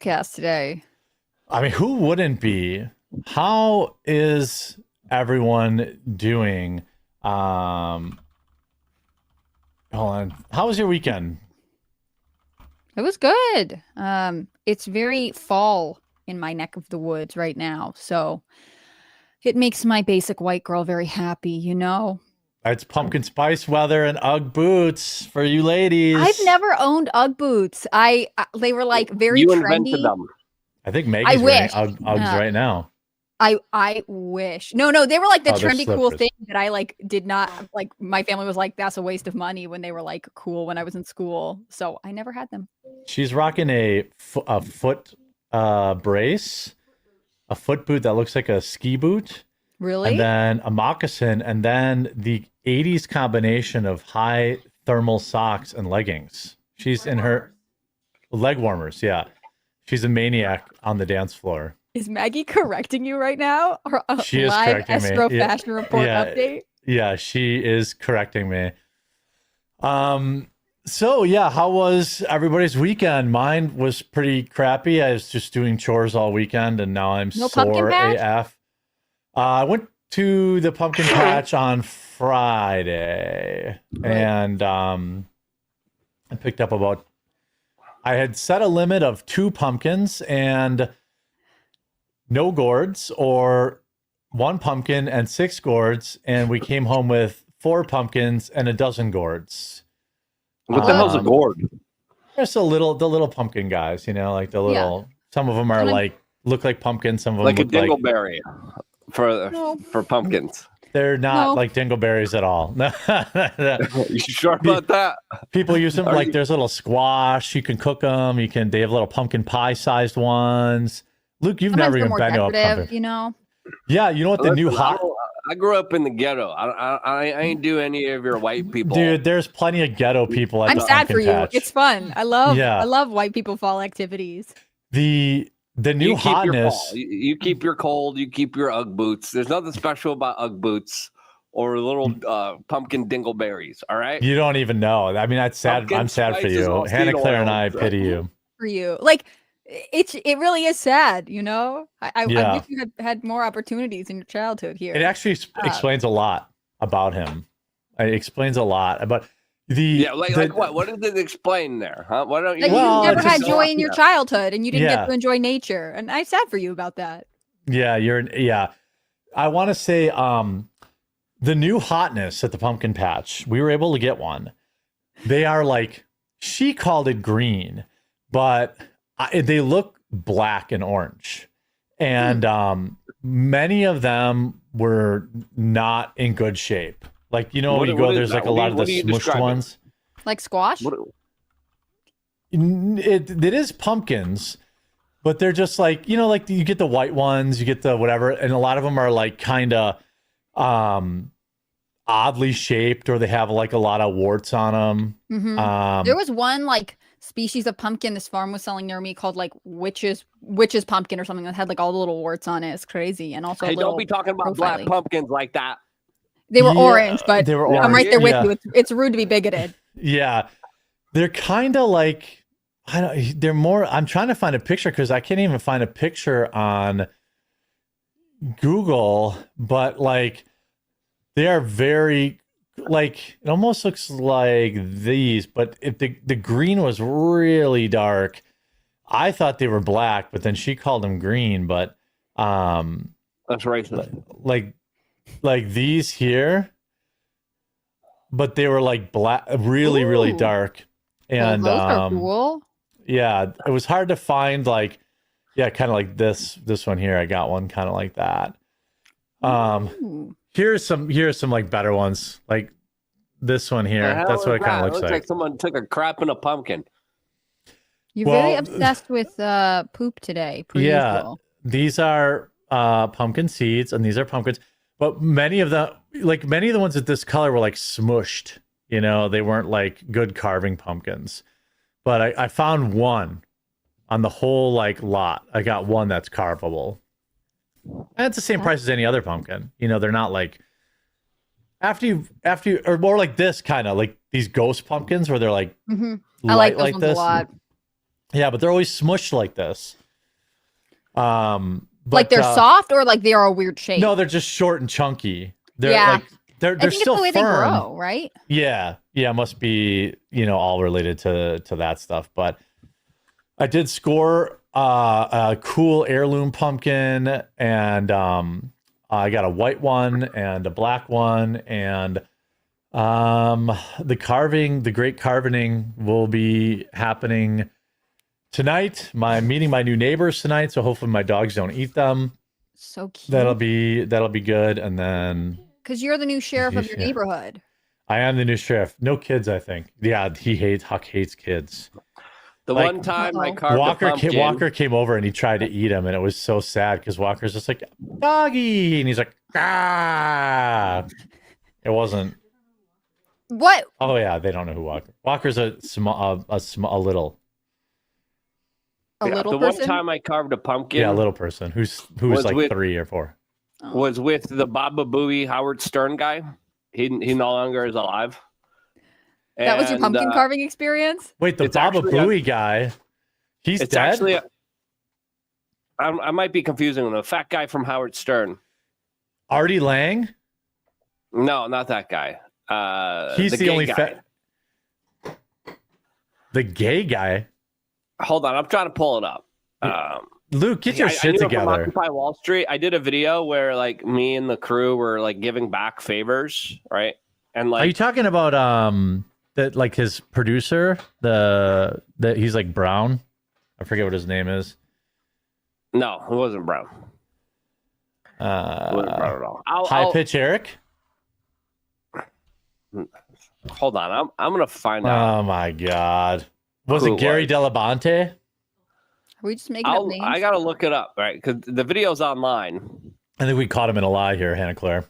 podcast today. I mean, who wouldn't be? How is everyone doing? Hold on. How was your weekend? It was good. It's very fall in my neck of the woods right now, so it makes my basic white girl very happy, you know? It's pumpkin spice weather and Ugg boots for you ladies. I've never owned Ugg boots. They were like very you trendy. Invented them. I think Maggie's wearing Uggs right now. I wish. No, they were like the trendy cool slippers. thing that I like did not like. My family was like, that's a waste of money when they were like cool when I was in school. So I never had them. She's rocking a foot brace, a foot boot that looks like a ski boot. Really? And then a moccasin, and then the 80s combination of high thermal socks and leggings. She's in her leg warmers, yeah. She's a maniac on the dance floor. Is Maggie correcting you right now? Or a She is live correcting me. Estro Fashion Report update? Yeah, she is correcting me. So yeah, how was everybody's weekend? Mine was pretty crappy. I was just doing chores all weekend, and now I'm sore AF. I went to the pumpkin patch on Friday, and I picked up I had set a limit of 2 pumpkins and no gourds, or 1 pumpkin and 6 gourds, and we came home with 4 pumpkins and a dozen gourds. What the hell's a gourd? Just the little pumpkin guys, you know, like the little. Yeah. Some of them are look like pumpkins. Some of them like look a dingleberry for pumpkins. They're not like dingleberries at all. You sure about that? People use them there's a little squash. You can cook them. They have little pumpkin pie sized ones. Luke, you've never even been to a pumpkin. You know? Yeah, you know what the new hot. I grew up in the ghetto. I ain't do any of your white people. Dude, there's plenty of ghetto people at I'm the sad for you. patch. It's fun. I love white people fall activities. The new hotness. You keep your cold. You keep your Ugg boots. There's nothing special about Ugg boots or little pumpkin dingleberries. All right. You don't even know. I mean, that's sad. I'm sad for you. Hannah Claire and I pity you. For you, like it really is sad. You know, I wish you had more opportunities in your childhood here. It actually explains a lot about him. It explains a lot about. Like what? What does it explain there? Huh? Why don't you? Like you never had joy in your childhood, and you didn't get to enjoy nature, and I'm sad for you about that. Yeah, I want to say, the new hotness at the pumpkin patch. We were able to get one. They are like, she called it green, but they look black and orange, and many of them were not in good shape. Like, you know, when you go, there's like a lot of the smushed ones. Like squash? It is pumpkins, but they're just like, you know, like you get the white ones, you get the whatever, and a lot of them are like kind of oddly shaped, or they have like a lot of warts on them. Mm-hmm. There was one like species of pumpkin this farm was selling near me called like witch's pumpkin or something that had like all the little warts on it. It's crazy. And also don't be talking about black pumpkins like that. They were orange, but they were orange. I'm right there with you. It's rude to be bigoted. Yeah. They're kind of like, they're more, I'm trying to find a picture because I can't even find a picture on Google, but like they are very, like, it almost looks like these, but if the green was really dark, I thought they were black, but then she called them green, but that's racist. Like these here, but they were like black, really dark, and those are cool. Yeah, it was hard to find, like, kind of like this one here. I got one kind of like that. Here's some like better ones, like this one here. That's what it kind of looks like. Someone took a crap in a pumpkin. You're very obsessed with poop today. Yeah, these are pumpkin seeds, and these are pumpkins. But many of the ones at this color were like smushed. You know, they weren't like good carving pumpkins. But I found one on the whole like lot. I got one that's carvable. And it's the same price as any other pumpkin. You know, they're not like after you or more like this kind of like these ghost pumpkins where they're like I like those ones this. a lot. Yeah, but they're always smushed like this. But, like they're soft or like they are a weird shape? No, they're just short and chunky. They're yeah. they're I think still it's the way firm. they grow, right? Yeah, must be, all related to that stuff. But I did score a cool heirloom pumpkin, and I got a white one and a black one, and the great carving will be happening tonight. I'm meeting my new neighbors tonight, so hopefully my dogs don't eat them. So cute. That'll be good, and then because you're the new sheriff of your neighborhood. I am the new sheriff. No kids, I think. Yeah, Huck hates kids. The one time I carved Walker a pumpkin. Walker came over and he tried to eat him, and it was so sad because Walker's just like, doggy, and he's like, ah. It wasn't. What? Oh yeah, they don't know who Walker's a little. A little the person? one time I carved a pumpkin. Yeah, a little person who was like 3 or 4. Was with the Baba Booey Howard Stern guy. He no longer is alive. That was your pumpkin carving experience? Wait, the Baba Booey guy, he's dead? Actually I might be confusing him. The fat guy from Howard Stern. Artie Lang? No, not that guy. He's the only guy. The gay guy? Hold on, I'm trying to pull it up. Luke, get your shit together. Occupy Wall Street. I did a video where like me and the crew were like giving back favors, right? And like, are you talking about that like his producer, that he's like brown? I forget what his name is. No, it wasn't brown. It wasn't brown at all. High Pitch Eric. Hold on, I'm gonna find out. Oh my god, was it Gary Delabonte? Are we just making up names? I gotta look it up, right? Because the video's online. I think we caught him in a lie here, Hannah Claire.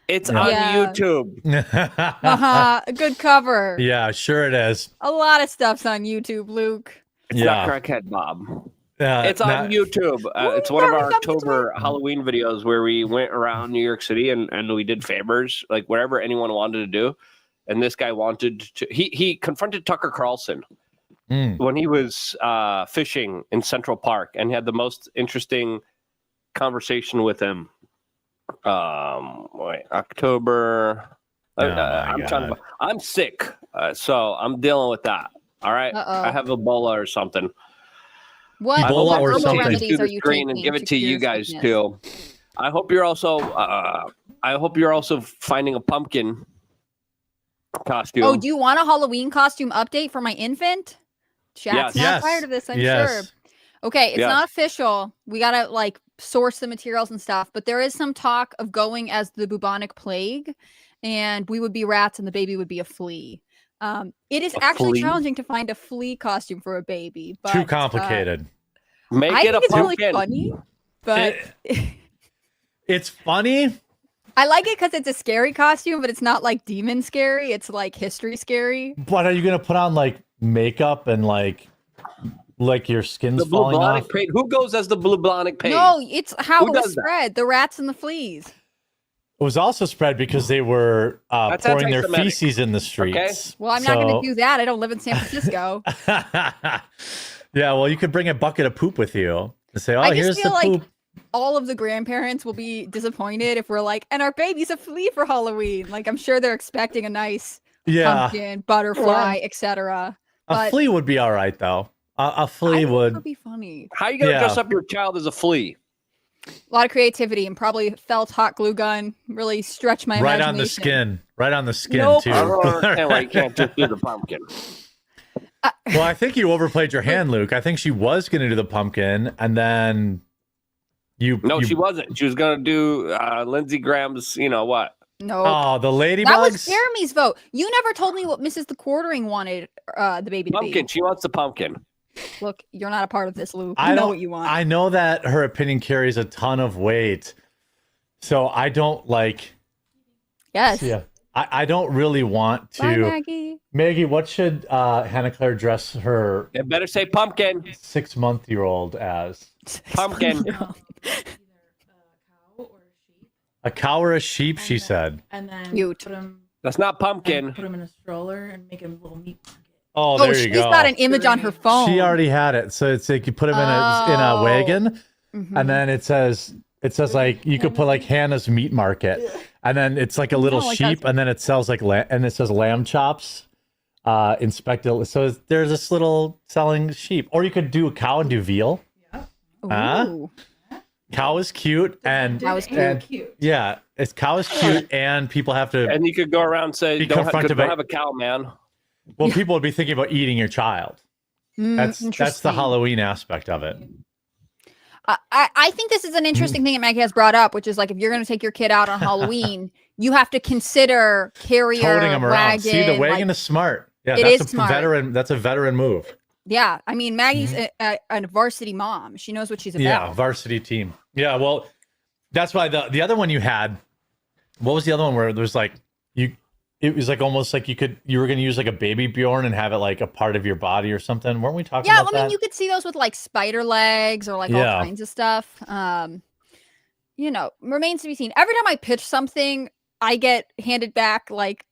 It's on YouTube. A good cover. Yeah, sure it is. A lot of stuff's on YouTube, Luke. It's not Crackhead Bob. It's on YouTube. It's one of our October Halloween videos where we went around New York City and we did favors, like wherever anyone wanted to do. And this guy wanted to. He confronted Tucker Carlson when he was fishing in Central Park, and he had the most interesting conversation with him. October. I'm sick, so I'm dealing with that. All right, I have Ebola or something. What Ebola or something? Remedies are you taking and give it to you guys too. I hope you're also. I hope you're also finding a pumpkin costume. Oh, do you want a Halloween costume update for my infant? Chat's not tired of this, I'm sure. Okay, it's not official. We gotta like source the materials and stuff, but there is some talk of going as the bubonic plague, and we would be rats and the baby would be a flea. It is actually challenging to find a flea costume for a baby. But, too complicated. Make it a pumpkin. Really funny, but it's funny. I like it because it's a scary costume, but it's not like demon scary. It's like history scary. But are you gonna put on like makeup and like your skin's falling off? Pain. Who goes as the bubonic pain? No, it's how it was spread. The rats and the fleas. It was also spread because they were pouring their feces in the streets. Okay. Well, I'm not going to do that. I don't live in San Francisco. Yeah, well, you could bring a bucket of poop with you and say, "Oh, here's the poop." All of the grandparents will be disappointed if we're like, "And our baby's a flea for Halloween." Like, I'm sure they're expecting a nice pumpkin, butterfly, etc. A flea would be all right, though. A flea would be funny. How are you going to dress up your child as a flea? A lot of creativity and probably felt hot glue gun. Really stretch my imagination. Right on the skin, too. I don't understand why you can't just do the pumpkin. Well, I think you overplayed your hand, Luke. I think she was going to do the pumpkin, and then No, she wasn't. She was going to do Lindsey Graham's, what? No. Oh, the ladybugs? That was Jeremy's vote. You never told me what Mrs. The Quartering wanted the baby to be. Pumpkin. She wants the pumpkin. Look, you're not a part of this, Luke. You know what you want. I know that her opinion carries a ton of weight. So I don't like... Yes. Yeah. I don't really want to... Bye, Maggie. Maggie, what should Hannah Claire dress her... It better say pumpkin. 6-month-old as? Pumpkin. A cow or a sheep, she said. And then Cute. put him... That's not pumpkin. Put him in a stroller and make him a little meat market. Oh, there you go. She's got an image on her phone. She already had it. So it's like you put him in a wagon, and then it says like you could put like Hannah's Meat Market, and then it's like a little sheep, and then it sells like and it says lamb chops. Inspected. So there's this little selling sheep, or you could do a cow and do veal. Yeah. Cow is cute, and cow is cute. Yeah, cow is cute, and people have to. And you could go around and say, "Don't have a cow, man." Well, people would be thinking about eating your child. That's the Halloween aspect of it. I think this is an interesting thing that Maggie has brought up, which is like if you're going to take your kid out on Halloween, you have to consider carrier, toting them around. wagon. See, the wagon is smart. Yeah, that's smart. That's a veteran move. Yeah, I mean Maggie's a varsity mom. She knows what she's about. Yeah, varsity team. Yeah, well, that's why the other one you had. What was the other one where there's like it was like almost like you were going to use like a baby Bjorn and have it like a part of your body or something. Weren't we talking about that? Yeah, I mean, you could see those with like spider legs or like all kinds of stuff. Remains to be seen. Every time I pitch something, I get handed back like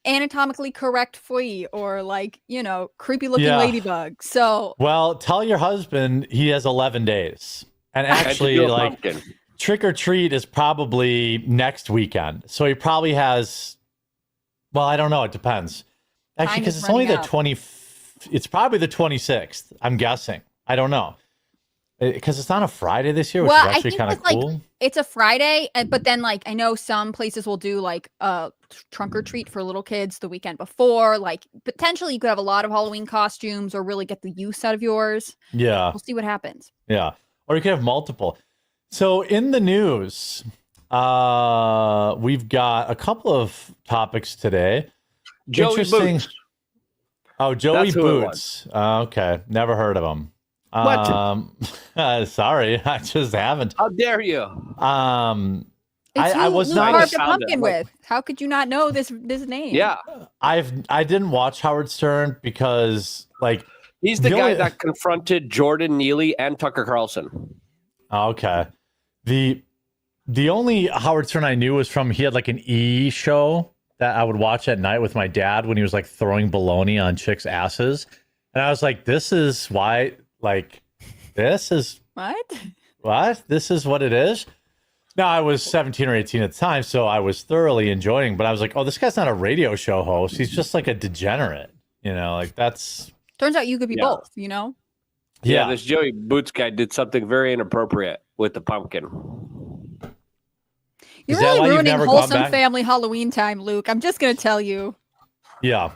anatomically correct flea or like, creepy looking ladybug. So, well, tell your husband he has 11 days. And actually like trick or treat is probably next weekend. So he probably has. Well, I don't know. It depends. Actually, because it's only the it's probably the 26th. I'm guessing. I don't know. Because it's not a Friday this year, which is actually kind of cool. Like, it's a Friday, but then like I know some places will do like a trunk or treat for little kids the weekend before. Like potentially you could have a lot of Halloween costumes or really get the use out of yours. Yeah. We'll see what happens. Yeah. Or you could have multiple. So in the news, we've got a couple of topics today. Joey Boots. Oh, Joey Boots. Okay. Never heard of him. What? Sorry, I just haven't. How dare you? I was not carved a pumpkin with. How could you not know this name? Yeah, I didn't watch Howard Stern because like he's the guy that confronted Jordan Neely and Tucker Carlson. Okay, the only Howard Stern I knew was from he had like an E show that I would watch at night with my dad when he was like throwing baloney on chicks' asses, and I was like, this is why. Like, this is what? This is what it is? Now, I was 17 or 18 at the time, so I was thoroughly enjoying, but I was like, oh, this guy's not a radio show host. He's just like a degenerate, like that's... Turns out you could be both, Yeah, this Joey Boots guy did something very inappropriate with the pumpkin. You're really ruining wholesome family Halloween time, Luke. I'm just going to tell you. Yeah.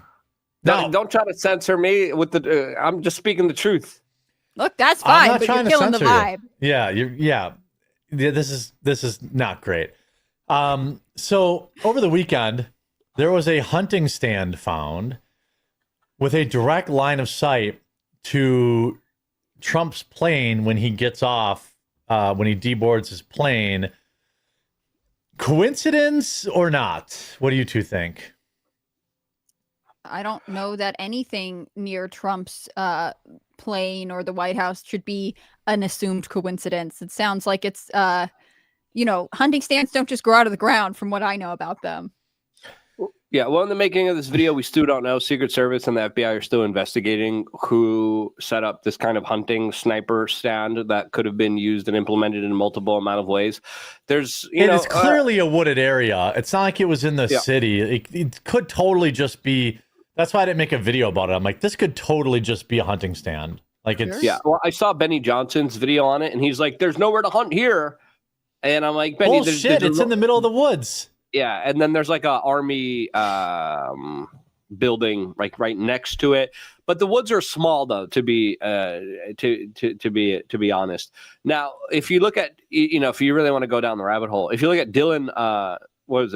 Don't try to censor me with the... I'm just speaking the truth. Look, that's fine, but you're killing the vibe. Yeah, this is not great. So over the weekend, there was a hunting stand found with a direct line of sight to Trump's plane when he gets off, when he deboards his plane. Coincidence or not? What do you two think? I don't know that anything near Trump's plane or the White House should be an assumed coincidence. It sounds like it's, hunting stands don't just grow out of the ground from what I know about them. Yeah, well, in the making of this video, we still don't know. Secret Service and the FBI are still investigating who set up this kind of hunting sniper stand that could have been used and implemented in multiple amount of ways. It's clearly a wooded area. It's not like it was in the city. It could totally just be... That's why I didn't make a video about it. I'm like, this could totally just be a hunting stand. Like it's Well, I saw Benny Johnson's video on it, and he's like, "There's nowhere to hunt here," and I'm like, "Benny, bullshit! It's in the middle of the woods." Yeah, and then there's like a army building like right next to it, but the woods are small though. To be honest, now if you look at if you really want to go down the rabbit hole, if you look at Dylan,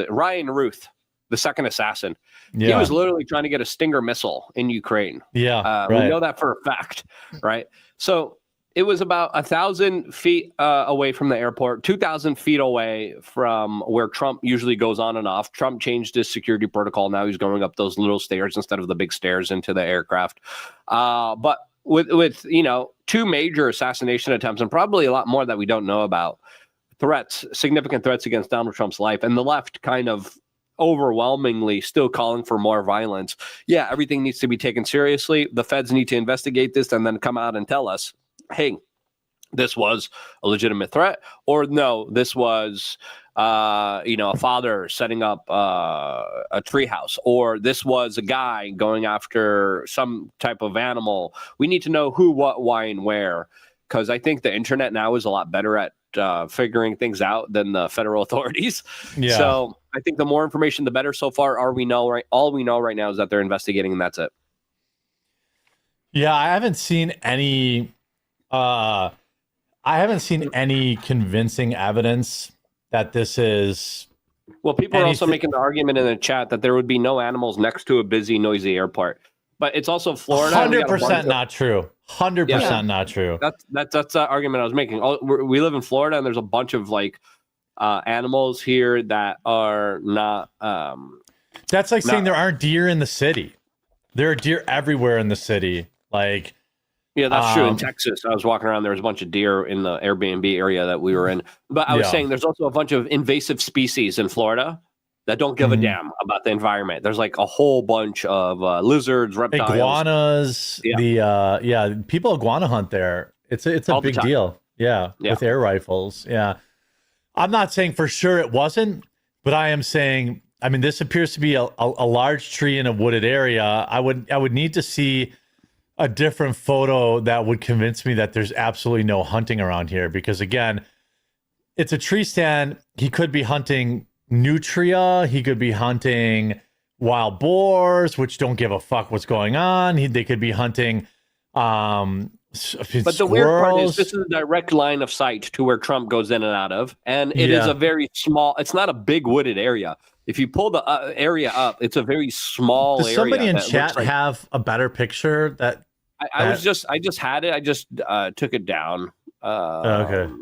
Ryan Ruth, the second assassin. Yeah. He was literally trying to get a Stinger missile in Ukraine. Yeah, right. We know that for a fact, right? So it was about 1,000 feet away from the airport, 2,000 feet away from where Trump usually goes on and off. Trump changed his security protocol. Now he's going up those little stairs instead of the big stairs into the aircraft. But with two major assassination attempts and probably a lot more that we don't know about, significant threats against Donald Trump's life, and the left kind of overwhelmingly still calling for more violence. Yeah, everything needs to be taken seriously. The feds need to investigate this and then come out and tell us, hey, this was a legitimate threat, or no, this was a father setting up a treehouse, or this was a guy going after some type of animal. We need to know who, what, why, and where, because I think the internet now is a lot better at figuring things out than the federal authorities. Yeah. So I think the more information, the better. So far, all we know right now is that they're investigating, and that's it. Yeah, I haven't seen any convincing evidence that this is. Well, people are also making the argument in the chat that there would be no animals next to a busy, noisy airport. But it's also Florida. 100% not true. 100% not true. That's the argument I was making. We live in Florida, and there's a bunch of animals here that are not. That's like saying there aren't deer in the city. There are deer everywhere in the city. Yeah, that's true. In Texas, I was walking around. There was a bunch of deer in the Airbnb area that we were in. But I was saying there's also a bunch of invasive species in Florida that don't give a damn about the environment. There's a whole bunch of lizards, reptiles, iguanas. People iguana hunt there. It's a big deal. Yeah, with air rifles. Yeah, I'm not saying for sure it wasn't, but I am saying. I mean, this appears to be a large tree in a wooded area. I would need to see a different photo that would convince me that there's absolutely no hunting around here, because again, it's a tree stand. He could be hunting nutria. He could be hunting wild boars, which don't give a fuck what's going on. They could be hunting but squirrels. The weird part is this is a direct line of sight to where Trump goes in and out of, and it is a very small, it's not a big wooded area. If you pull the area up, it's a very small area. Does somebody in chat have a better picture? That I just had it. I just took it down. Okay.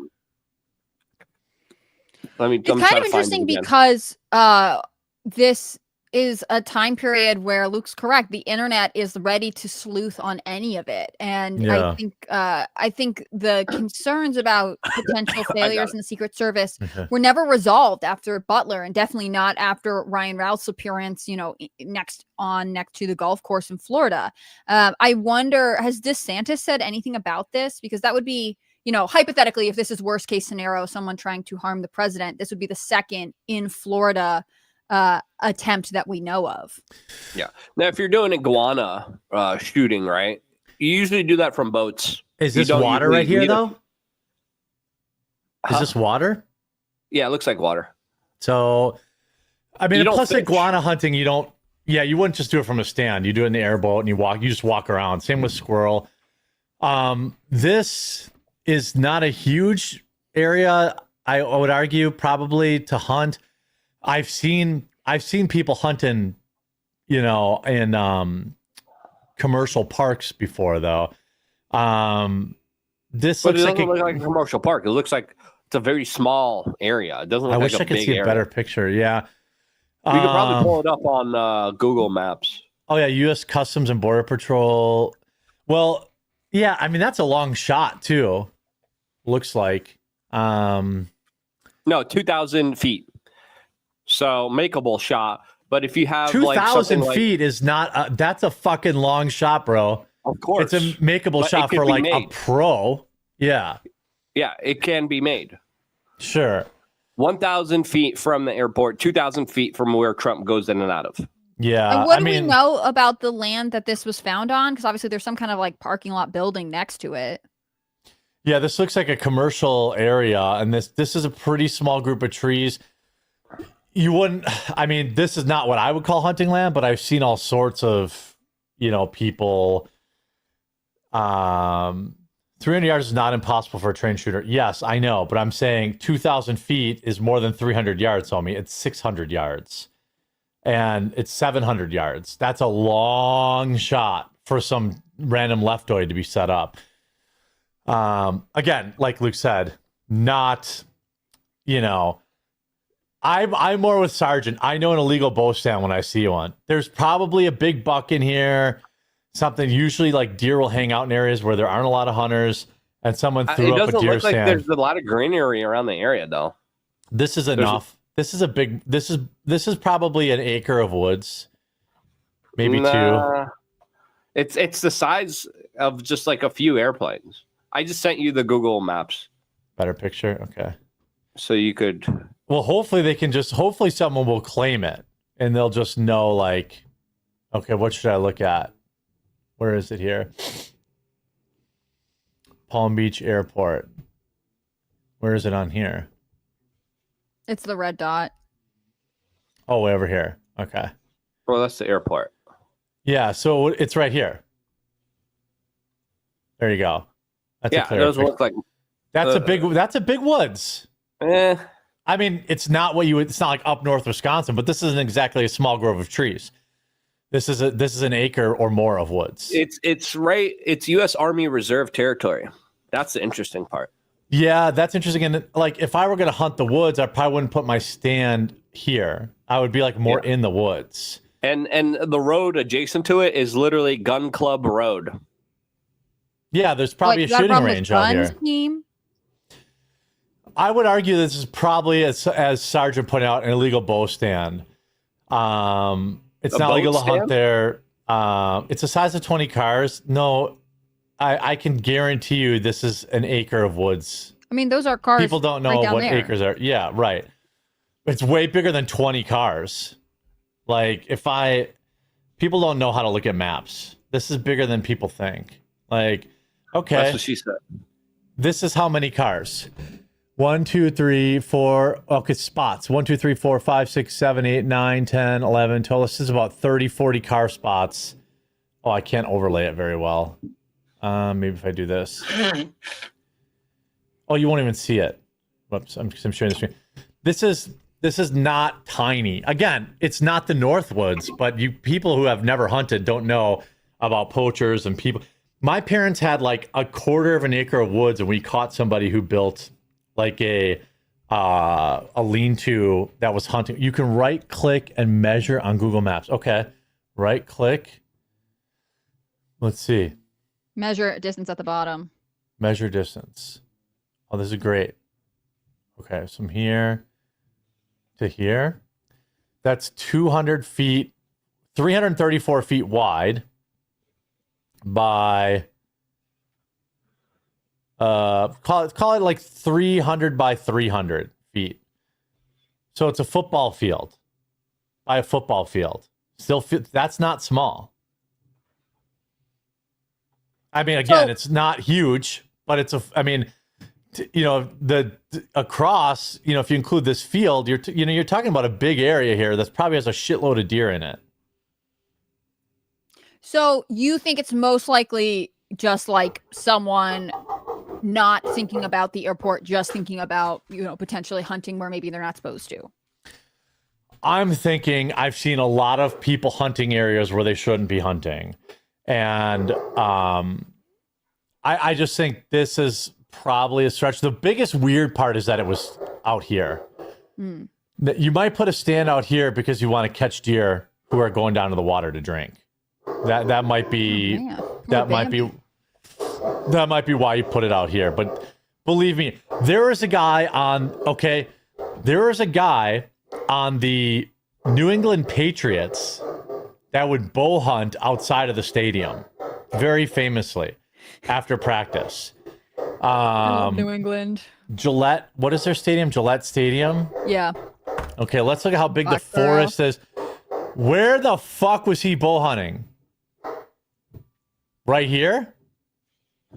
It's kind of interesting because this is a time period where Luke's correct. The internet is ready to sleuth on any of it, and I think the concerns about potential failures in the Secret Service were never resolved after Butler, and definitely not after Ryan Routh's appearance. Next to the golf course in Florida. I wonder, has DeSantis said anything about this? Because that would be, hypothetically, if this is worst case scenario, someone trying to harm the president, this would be the second in Florida attempt that we know of. Yeah. Now, if you're doing iguana shooting, right, you usually do that from boats. Is this water right here, though? Is this water? Yeah, it looks like water. So, I mean, plus iguana hunting, you wouldn't just do it from a stand. You do it in the airboat and you just walk around. Same with squirrel. This is not a huge area, I would argue, probably to hunt. I've seen people hunting, in commercial parks before, though. This looks like look like a commercial park. It looks like it's a very small area. It doesn't look like a big area. I wish I could see a better picture. Yeah. We could probably pull it up on Google Maps. Oh yeah, U.S. Customs and Border Patrol. Well, yeah, I mean that's a long shot too. Looks like. No, 2,000 feet. So makeable shot, but if you have 2,000 feet is not that's a fucking long shot, bro. Of course, it's a makeable shot for a pro. Yeah, it can be made. Sure. 1,000 feet from the airport, 2,000 feet from where Trump goes in and out of. Yeah. And what do we know about the land that this was found on? Because obviously there's some kind of parking lot building next to it. Yeah, this looks like a commercial area, and this is a pretty small group of trees. You wouldn't, this is not what I would call hunting land, but I've seen all sorts of, people. 300 yards is not impossible for a trained shooter. Yes, I know, but I'm saying 2,000 feet is more than 300 yards, homie. It's 600 yards. And it's 700 yards. That's a long shot for some random leftoid to be set up. Again, like Luke said, not, I'm more with Sergeant. I know an illegal bow stand when I see one. There's probably a big buck in here. Something usually like deer will hang out in areas where there aren't a lot of hunters, and someone threw up a deer stand. There's a lot of greenery around the area, though. This is enough. This is a big. This is probably an acre of woods, maybe two. It's the size of just like a few airplanes. I just sent you the Google Maps. Better picture, okay. So you could. Well, hopefully they can just. Hopefully someone will claim it, and they'll just know like, okay, what should I look at? Where is it here? Palm Beach Airport. Where is it on here? It's the red dot. Oh, way over here. Okay. Well, that's the airport. Yeah, so it's right here. There you go. That's it doesn't look like. That's a big woods. I mean, it's not what you would. It's not like up north Wisconsin, but this isn't exactly a small grove of trees. This is an acre or more of woods. It's right. It's U.S. Army Reserve territory. That's the interesting part. Yeah, that's interesting. And like, if I were going to hunt the woods, I probably wouldn't put my stand here. I would be like more in the woods. And the road adjacent to it is literally Gun Club Road. Yeah, there's probably a shooting range out here. Team? I would argue this is probably, as Sergeant pointed out, an illegal bow stand. It's not legal to hunt there. It's the size of 20 cars. No, I can guarantee you this is an acre of woods. I mean, those are cars. People don't know what acres are. Yeah, right. It's way bigger than 20 cars. Like, people don't know how to look at maps. This is bigger than people think. Like, okay. That's what she said. This is how many cars? 1, 2, 3, 4. Okay, spots. 1, 2, 3, 4, 5, 6, 7, 8, 9, 10, 11, 12. This is about 30, 40 car spots. Oh, I can't overlay it very well. Maybe if I do this. Oh, you won't even see it. Whoops, I'm showing the screen. This is not tiny. Again, it's not the Northwoods, but people who have never hunted don't know about poachers and people. My parents had like a quarter of an acre of woods, and we caught somebody who built like a lean-to that was hunting. You can right click and measure on Google Maps. Okay, right click. Let's see. Measure distance at the bottom. Measure distance. Oh, this is great. Okay, so from here to here, that's 200 feet, 334 feet wide by call it like 300 by 300 feet. So it's a football field by a football field. Still, that's not small. I mean, again, it's not huge, but it's across, if you include this field, you're talking about a big area here that probably has a shitload of deer in it. So you think it's most likely just like someone not thinking about the airport, just thinking about, potentially hunting where maybe they're not supposed to? I'm thinking I've seen a lot of people hunting areas where they shouldn't be hunting. And I just think this is probably a stretch. The biggest weird part is that it was out here. You might put a stand out here because you want to catch deer who are going down to the water to drink. That might be that might be why you put it out here. But believe me, there is a guy on the New England Patriots that would bow hunt outside of the stadium, very famously, after practice. I love New England. Gillette, what is their stadium? Gillette Stadium? Yeah. Okay, let's look at how big the forest is. Where the fuck was he bow hunting? Right here?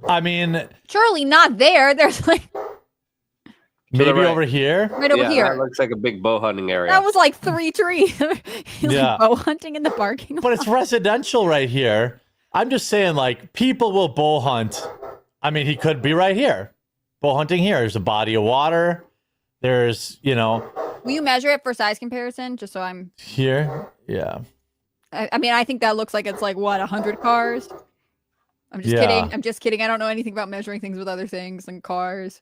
I mean... Surely not there. There's like... Maybe over here? Right over here. That looks like a big bow hunting area. That was like 3 trees. He's like bow hunting in the parking lot. But it's residential right here. I'm just saying, like, people will bow hunt. I mean, he could be right here. Bow hunting here. There's a body of water. There's, Will you measure it for size comparison? Just so I'm... Here? Yeah. I mean, I think that looks like it's like, 100 cars? I'm just kidding. I'm just kidding. I don't know anything about measuring things with other things and cars.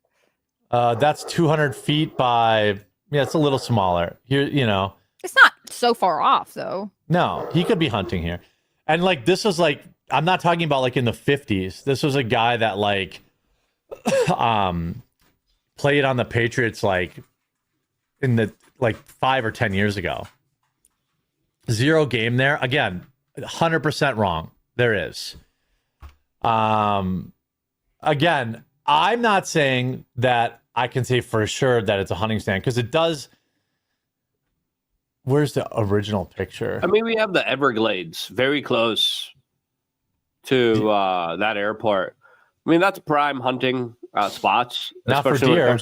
That's 200 feet by... Yeah, it's a little smaller. Here, It's not so far off, though. No, he could be hunting here. And, like, this was, like... I'm not talking about, like, in the 50s. This was a guy that, like... played on the Patriots, like... in the like 5 or 10 years ago. Zero game there. Again, 100% wrong. There is. Again, I'm not saying that I can say for sure that it's a hunting stand because it does. Where's the original picture? I mean, we have the Everglades very close to that airport. I mean, that's prime hunting spots. Not for deer.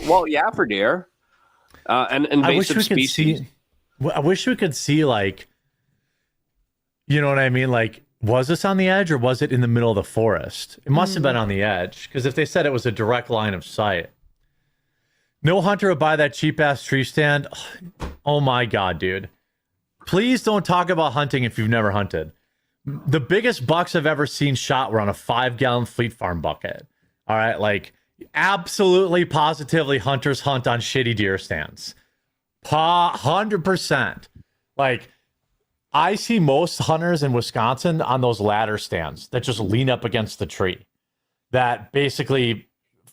Well, yeah, for deer. And invasive species. I wish we could see, like, you know what I mean? Like, was this on the edge or was it in the middle of the forest? It must have been on the edge because if they said it was a direct line of sight. No hunter would buy that cheap-ass tree stand. Oh, my God, dude. Please don't talk about hunting if you've never hunted. The biggest bucks I've ever seen shot were on a 5-gallon Fleet Farm bucket. All right? Like, absolutely, positively, hunters hunt on shitty deer stands. 100%. Like, I see most hunters in Wisconsin on those ladder stands that just lean up against the tree. That basically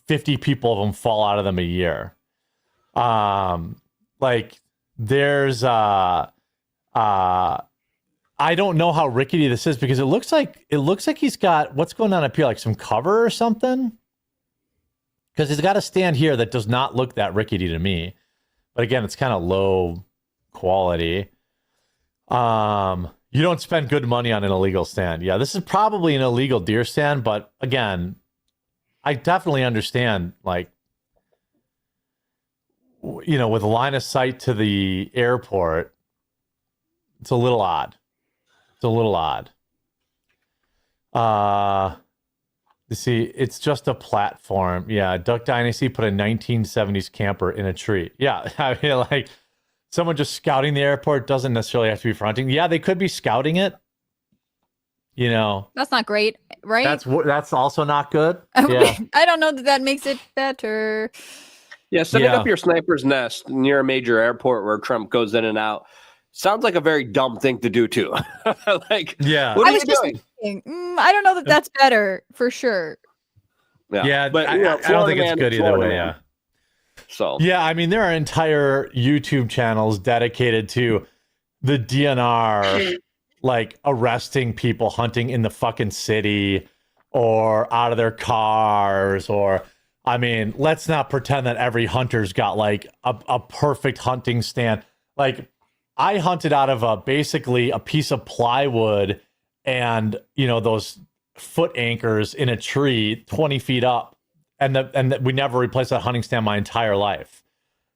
50 people of them fall out of them a year. Like there's I don't know how rickety this is because it looks like he's got what's going on up here, like some cover or something. Because he's got a stand here that does not look that rickety to me. But again, it's kind of low quality. You don't spend good money on an illegal stand. Yeah, this is probably an illegal deer stand, but again, I definitely understand, like, you know, with a line of sight to the airport, it's a little odd. You see, it's just a platform. Yeah, Duck Dynasty put a 1970s camper in a tree. Yeah, I mean, like, someone just scouting the airport doesn't necessarily have to be for hunting. Yeah, they could be scouting it. You know, that's not great, right? That's also not good. Yeah. I don't know that makes it better. Yeah, setting up your sniper's nest near a major airport where Trump goes in and out sounds like a very dumb thing to do too. Like, yeah, what are you doing? I don't know that that's better for sure. Yeah, but I don't think it's good either way. Yeah. So yeah, I mean, there are entire YouTube channels dedicated to the DNR, like arresting people hunting in the fucking city or out of their cars. Or, I mean, let's not pretend that every hunter's got like a perfect hunting stand. Like, I hunted out of basically a piece of plywood and, you know, those foot anchors in a tree 20 feet up. And we never replaced that hunting stand my entire life.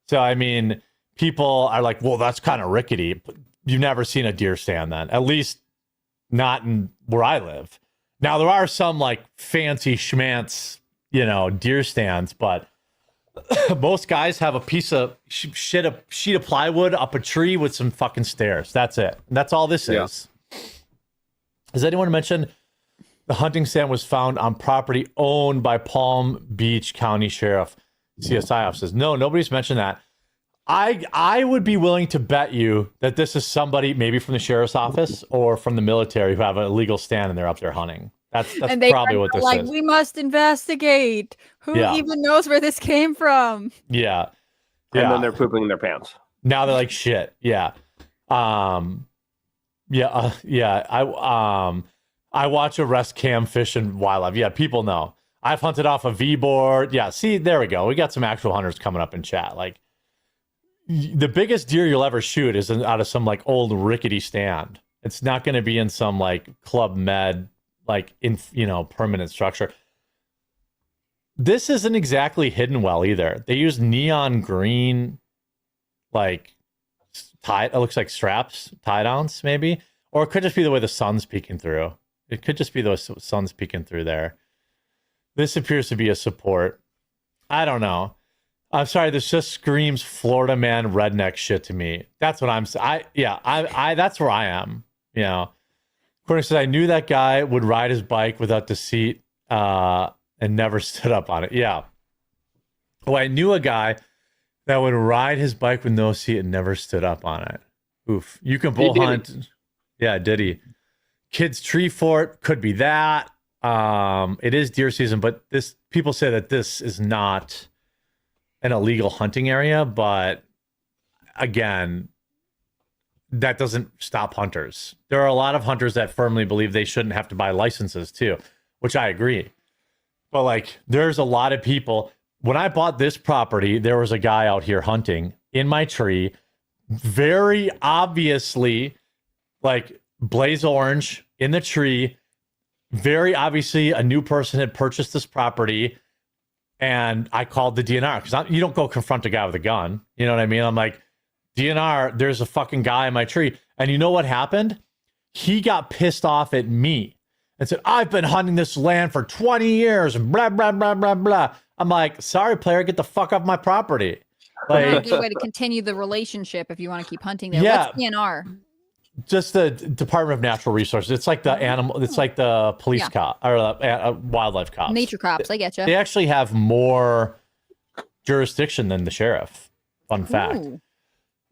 So, I mean, people are like, well, that's kind of rickety. You've never seen a deer stand then, at least not in where I live. Now, there are some like fancy schmance, you know, deer stands, but most guys have a piece of sheet of plywood up a tree with some fucking stairs. That's it. And that's all this is. Has anyone mentioned the hunting stand was found on property owned by Palm Beach County Sheriff CSI offices? No, nobody's mentioned that. I would be willing to bet you that this is somebody maybe from the sheriff's office or from the military who have an illegal stand and they're up there hunting. That's probably what this is. We must investigate. Who even knows where this came from? Yeah. And then they're pooping their pants. Now they're like, shit. Yeah. I watch arrest cam fish and wildlife. Yeah, people know. I've hunted off a V-board. Yeah, see, there we go. We got some actual hunters coming up in chat. Like, the biggest deer you'll ever shoot is out of some like old rickety stand. It's not going to be in some like Club Med, like in, you know, permanent structure. This isn't exactly hidden well either. They use neon green, like it looks like straps, tie downs maybe, or it could just be the way the sun's peeking through. It could just be the sun's peeking through there. This appears to be a support. I don't know. I'm sorry. This just screams Florida man redneck shit to me. That's what I'm saying. That's where I am. You know, Courtney says, I knew that guy would ride his bike without the seat and never stood up on it. Yeah. Oh, I knew a guy that would ride his bike with no seat and never stood up on it. Oof. You can bull hunt. Yeah, did he? Kids tree fort could be that. It is deer season, but people say that this is not an illegal hunting area, but again, that doesn't stop hunters. There are a lot of hunters that firmly believe they shouldn't have to buy licenses too, which I agree. But like, there's a lot of people. When I bought this property, there was a guy out here hunting in my tree, very obviously, like blaze orange in the tree. Very obviously, a new person had purchased this property, and I called the DNR because you don't go confront a guy with a gun. You know what I mean? I'm like, DNR, there's a fucking guy in my tree. And you know what happened? He got pissed off at me and said, I've been hunting this land for 20 years and blah, blah, blah, blah, blah. I'm like, sorry, player, get the fuck off my property. Like, a good way to continue the relationship if you want to keep hunting there. Yeah. What's DNR? Just the Department of Natural Resources. It's like the animal, it's like the police cop or wildlife cops. Nature cops, I get you. They actually have more jurisdiction than the sheriff. Fun fact. Ooh.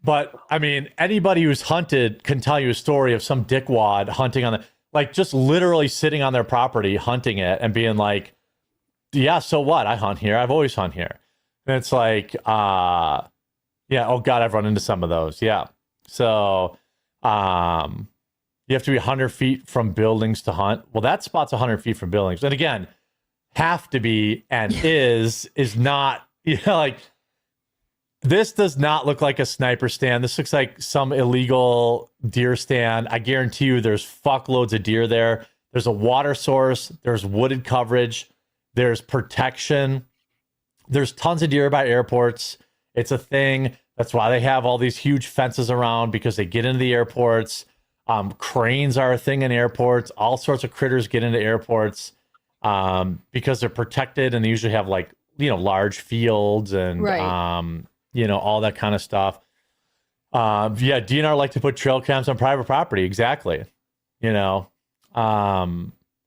But I mean, anybody who's hunted can tell you a story of some dickwad hunting on the, like, just literally sitting on their property, hunting it and being like, yeah, so what? I hunt here. I've always hunt here. And it's like, yeah, oh God, I've run into some of those. Yeah. So, you have to be 100 feet from buildings to hunt. Well, that spot's 100 feet from buildings. And again, have to be and is not, you know, like, this does not look like a sniper stand. This looks like some illegal deer stand. I guarantee you there's fuckloads of deer there. There's a water source. There's wooded coverage. There's protection. There's tons of deer by airports. It's a thing. That's why they have all these huge fences around, because they get into the airports. Cranes are a thing in airports. All sorts of critters get into airports because they're protected, and they usually have, like, you know, large fields and you know, all that kind of stuff. Yeah, DNR like to put trail cams on private property. Exactly. You know,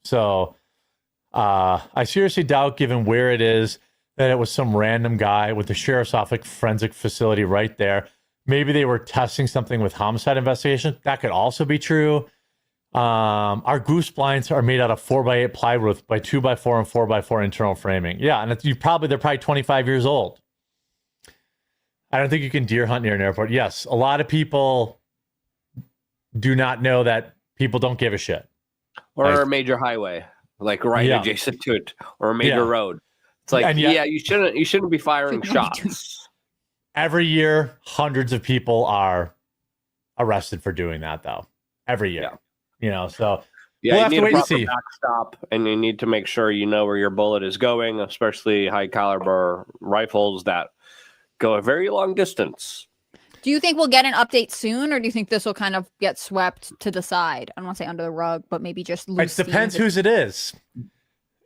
so I seriously doubt, given where it is, that it was some random guy with the sheriff's office forensic facility right there. Maybe they were testing something with homicide investigation. That could also be true. Our goose blinds are made out of 4x8 plywood by 2x4 and 4x4 internal framing. Yeah, and they're probably 25 years old. I don't think you can deer hunt near an airport. Yes, a lot of people do not know that people don't give a shit. Or a major highway, like adjacent to it, or a major road. It's like, you shouldn't be firing shots. Every year, hundreds of people are arrested for doing that, though. Every year. Yeah. You know, so we'll have to wait and see. Backstop, and you need to make sure you know where your bullet is going, especially high caliber rifles that go a very long distance. Do you think we'll get an update soon, or do you think this will kind of get swept to the side? I don't want to say under the rug, but maybe just loose. It depends whose it is.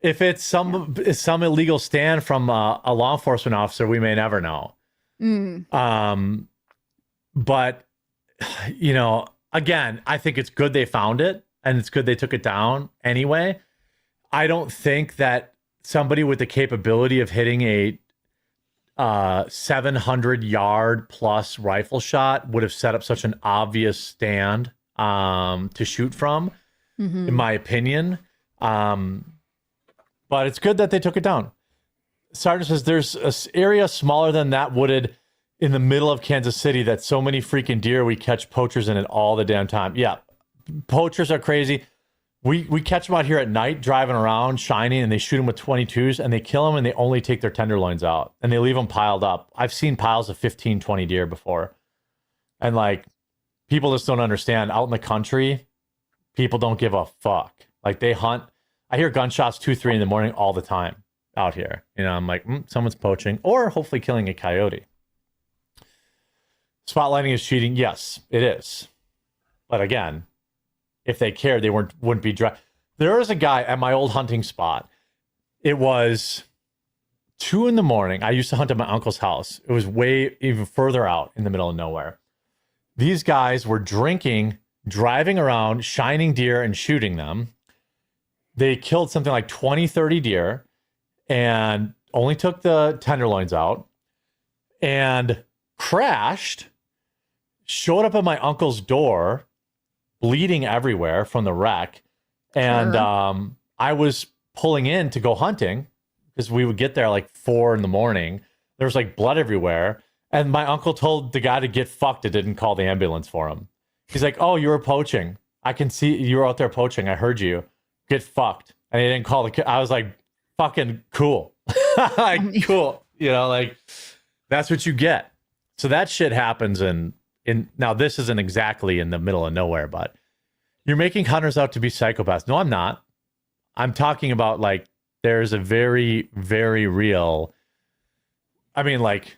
If it's some illegal stand from a law enforcement officer, we may never know. But, you know, again, I think it's good they found it, and it's good they took it down anyway. I don't think that somebody with the capability of hitting a 700-yard plus rifle shot would have set up such an obvious stand to shoot from, in my opinion. But it's good that they took it down. Sergeant says there's an area smaller than that wooded in the middle of Kansas City that's so many freaking deer, we catch poachers in it all the damn time. Yeah, poachers are crazy. We catch them out here at night driving around shining, and they shoot them with 22s, and they kill them, and they only take their tenderloins out, and they leave them piled up. I've seen piles of 15, 20 deer before. And like, people just don't understand. Out in the country, people don't give a fuck. Like, they hunt. I hear gunshots 2, 3 in the morning all the time out here. You know, I'm like, someone's poaching, or hopefully killing a coyote. Spotlighting is cheating. Yes, it is. But again, if they cared, they wouldn't be dry. There was a guy at my old hunting spot. It was 2 in the morning. I used to hunt at my uncle's house. It was way even further out in the middle of nowhere. These guys were drinking, driving around, shining deer and shooting them. They killed something like 20, 30 deer and only took the tenderloins out and crashed, showed up at my uncle's door, bleeding everywhere from the wreck. And I was pulling in to go hunting because we would get there like 4 in the morning. There was like blood everywhere. And my uncle told the guy to get fucked. It didn't call the ambulance for him. He's like, oh, you were poaching. I can see you were out there poaching. I heard you. Get fucked. And he didn't call the kid. I was like, fucking cool. Like, cool. You know, like, that's what you get. So that shit happens in now this isn't exactly in the middle of nowhere, but you're making hunters out to be psychopaths. No, I'm not. I'm talking about like there's a very, very real. I mean, like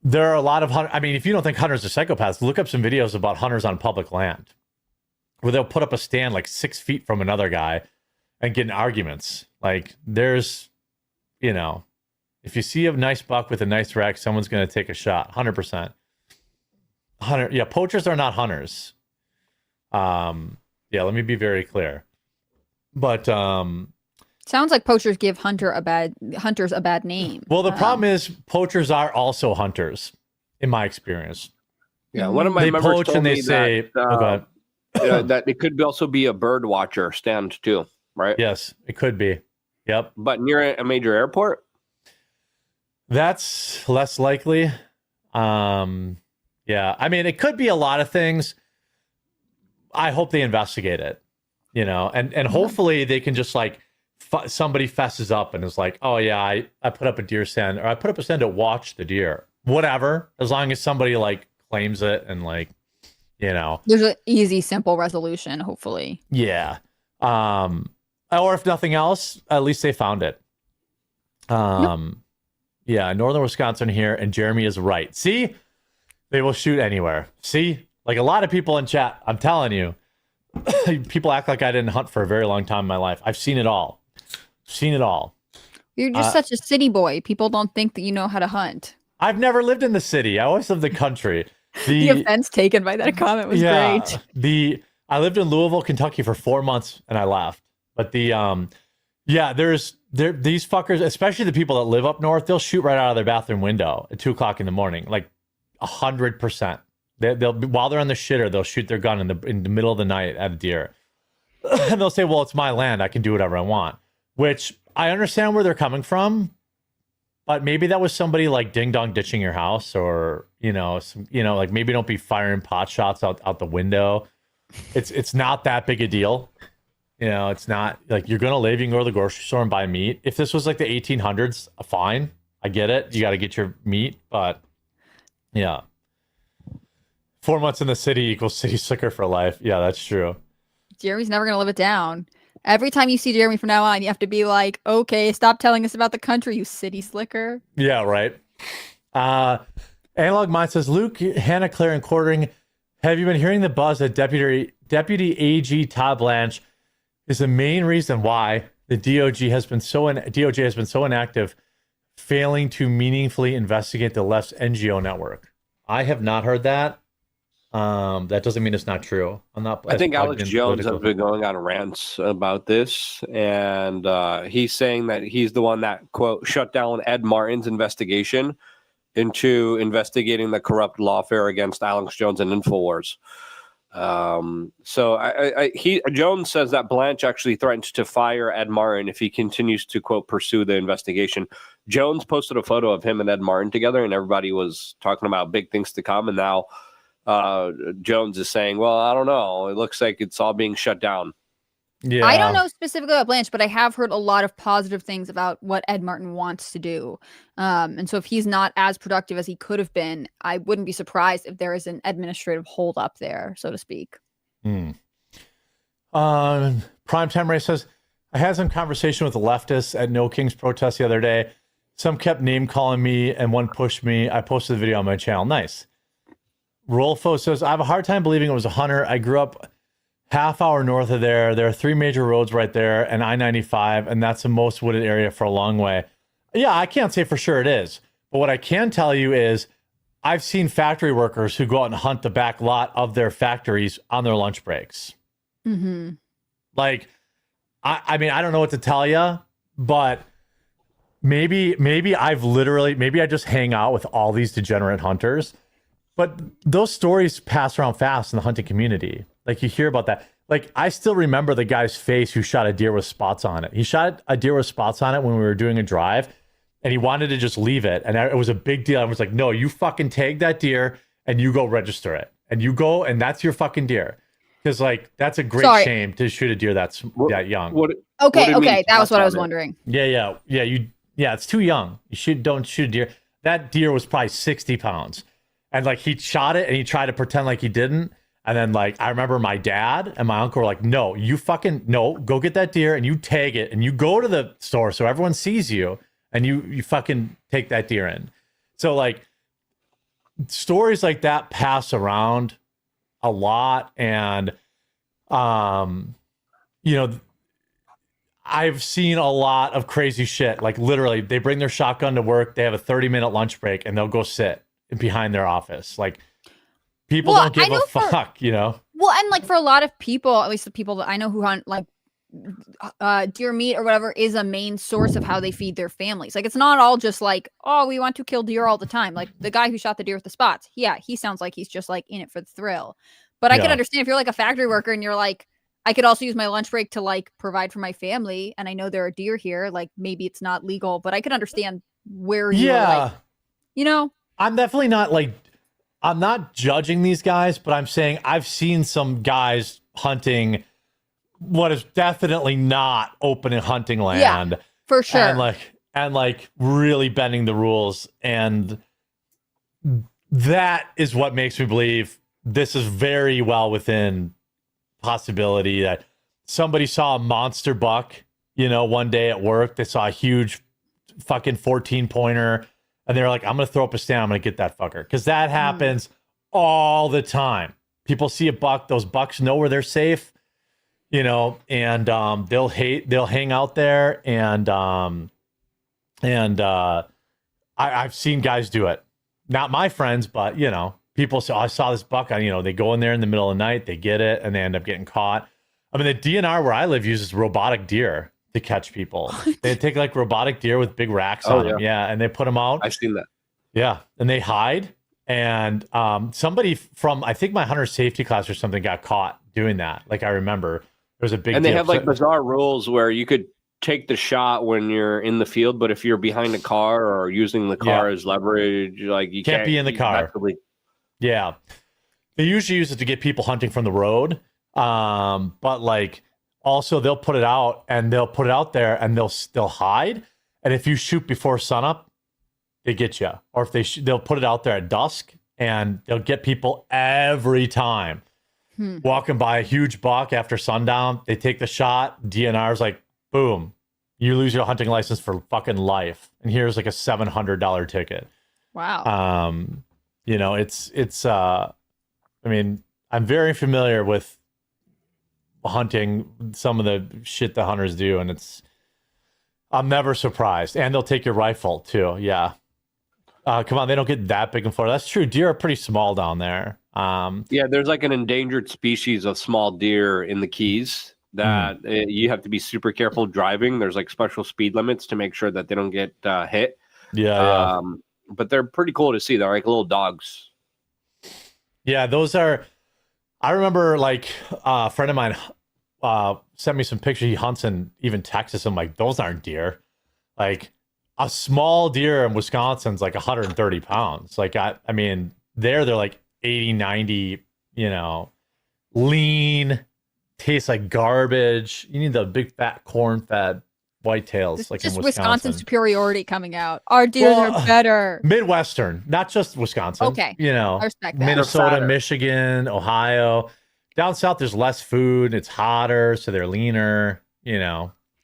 there are a lot of hunters. I mean, if you don't think hunters are psychopaths, look up some videos about hunters on public land where they'll put up a stand like 6 feet from another guy and get in arguments. Like there's, you know, if you see a nice buck with a nice rack, someone's going to take a shot. 100%. Yeah, poachers are not hunters. Yeah, let me be very clear. But sounds like poachers give hunters a bad name. Well, the problem is poachers are also hunters, in my experience. Yeah, one of my members told me that that it could also be a bird watcher stand too, right? Yes, it could be. Yep. But near a major airport? That's less likely. Yeah, I mean, it could be a lot of things. I hope they investigate it, you know, and hopefully they can just like somebody fesses up and is like, oh yeah, I put up a deer stand, or I put up a stand to watch the deer, whatever, as long as somebody like claims it and like, you know, there's an easy, simple resolution, hopefully. Yeah. Or if nothing else, at least they found it. Yeah, northern Wisconsin here, and Jeremy is right. See, they will shoot anywhere. See, like a lot of people in chat, I'm telling you, people act like I didn't hunt for a very long time in my life. I've seen it all. Seen it all. You're just such a city boy. People don't think that you know how to hunt. I've never lived in the city. I always lived in the country. The offense taken by that comment was great. I lived in Louisville, Kentucky for 4 months and I left. But these fuckers, especially the people that live up north, they'll shoot right out of their bathroom window at 2 o'clock in the morning, like 100%. They'll while they're on the shitter, they'll shoot their gun in the middle of the night at a deer, and they'll say, "Well, it's my land; I can do whatever I want." Which I understand where they're coming from, but maybe that was somebody like ding dong ditching your house, or like maybe don't be firing pot shots out the window. It's not that big a deal. You know, it's not like you're going to leave. You can go to the grocery store and buy meat. If this was like the 1800s, fine. I get it. You got to get your meat. But yeah, 4 months in the city equals city slicker for life. Yeah, that's true. Jeremy's never going to live it down. Every time you see Jeremy from now on, you have to be like, okay, stop telling us about the country, you city slicker. Yeah, right. Analog Mind says, Luke, Hannah, Claire, and Quartering, have you been hearing the buzz that Deputy AG Todd Blanche is the main reason why the DOJ has been so inactive, failing to meaningfully investigate the left's NGO network? I have not heard that. That doesn't mean it's not true. I think Alex Jones has been going on rants about this, and he's saying that he's the one that, quote, shut down Ed Martin's investigation into investigating the corrupt lawfare against Alex Jones and InfoWars. Jones says that Blanche actually threatened to fire Ed Martin if he continues to, quote, pursue the investigation. Jones posted a photo of him and Ed Martin together, and everybody was talking about big things to come. And now Jones is saying, well, I don't know. It looks like it's all being shut down. Yeah. I don't know specifically about Blanche, but I have heard a lot of positive things about what Ed Martin wants to do. And so if he's not as productive as he could have been, I wouldn't be surprised if there is an administrative hold up there, so to speak. Primetime Ray says, I had some conversation with the leftists at No King's protest the other day. Some kept name calling me and one pushed me. I posted the video on my channel. Nice. Rolfo says, I have a hard time believing it was a hunter. I grew up half hour north of there. There are 3 major roads right there and I-95, and that's the most wooded area for a long way. Yeah, I can't say for sure it is. But what I can tell you is I've seen factory workers who go out and hunt the back lot of their factories on their lunch breaks. Mm-hmm. Like, I mean, I don't know what to tell you, but maybe I just hang out with all these degenerate hunters. But those stories pass around fast in the hunting community. Like, you hear about that. Like, I still remember the guy's face who shot a deer with spots on it. He shot a deer with spots on it when we were doing a drive. and he wanted to just leave it. And it was a big deal. I was like, no, you fucking tag that deer and you go register it. And you go, and that's your fucking deer. Because, like, that's a great shame to shoot a deer that young. Okay. That was what I was wondering. Yeah. It's too young. Don't shoot a deer. That deer was probably 60 pounds. And, like, he shot it, and he tried to pretend like he didn't. And then, like, I remember my dad and my uncle were like, no, go get that deer, and you tag it, and you go to the store so everyone sees you, and you fucking take that deer in. So, like, stories like that pass around a lot, and I've seen a lot of crazy shit. Like, literally, they bring their shotgun to work, they have a 30-minute lunch break, and they'll go sit behind their office. Like, people don't give a fuck, Well, and like for a lot of people, at least the people that I know who hunt like deer meat or whatever, is a main source of how they feed their families. Like, it's not all just like, oh, we want to kill deer all the time. Like the guy who shot the deer with the spots, he sounds like he's just like in it for the thrill. But I could understand if you're like a factory worker and you're like, I could also use my lunch break to like provide for my family, and I know there are deer here. Like, maybe it's not legal, but I could understand where you are, like, I'm definitely not like, I'm not judging these guys, but I'm saying I've seen some guys hunting what is definitely not open hunting land. Yeah, for sure. And like really bending the rules. And that is what makes me believe this is very well within possibility that somebody saw a monster buck, one day at work. They saw a huge fucking 14-pointer. And they were like, I'm going to throw up a stand. I'm going to get that fucker. Because that happens all the time. People see a buck. Those bucks know where they're safe, and they'll hang out there. And I've seen guys do it. Not my friends, but, people say, I saw this buck. They go in there in the middle of the night. They get it, and they end up getting caught. I mean, the DNR where I live uses robotic deer to catch people. They take like robotic deer with big racks on them. Yeah. And they put them out. I've seen that. Yeah. And they hide. And somebody from, I think my hunter safety class or something got caught doing that. Like, I remember there was a big And they have like bizarre rules where you could take the shot when you're in the field, but if you're behind a car or using the car as leverage, like you can't be in the car. Yeah. They usually use it to get people hunting from the road. But like, also, they'll put it out there and they'll hide. And if you shoot before sunup, they get you. Or if they'll put it out there at dusk, and they'll get people every time. Walking by a huge buck after sundown, they take the shot. DNR's like, boom, you lose your hunting license for fucking life. And here's like a $700 ticket. Wow. I mean, I'm very familiar with hunting, some of the shit the hunters do, and I'm never surprised. And they'll take your rifle too. Yeah. Come on, they don't get that big in Florida. That's true. Deer are pretty small down there. There's like an endangered species of small deer in the Keys that you have to be super careful driving. There's like special speed limits to make sure that they don't get hit. But they're pretty cool to see. They're like little dogs. Yeah, those are. I remember like a friend of mine sent me some pictures. He hunts in even Texas. I'm like, those aren't deer. Like, a small deer in Wisconsin's like 130 pounds. Like, I mean, they're like 80, 90, lean, tastes like garbage. You need the big fat corn-fed whitetails. It's like just in Wisconsin superiority coming out. Our deers are better. Midwestern, not just Wisconsin. Okay. I respect that. Minnesota, Michigan, Ohio. Down south, there's less food. It's hotter, so they're leaner.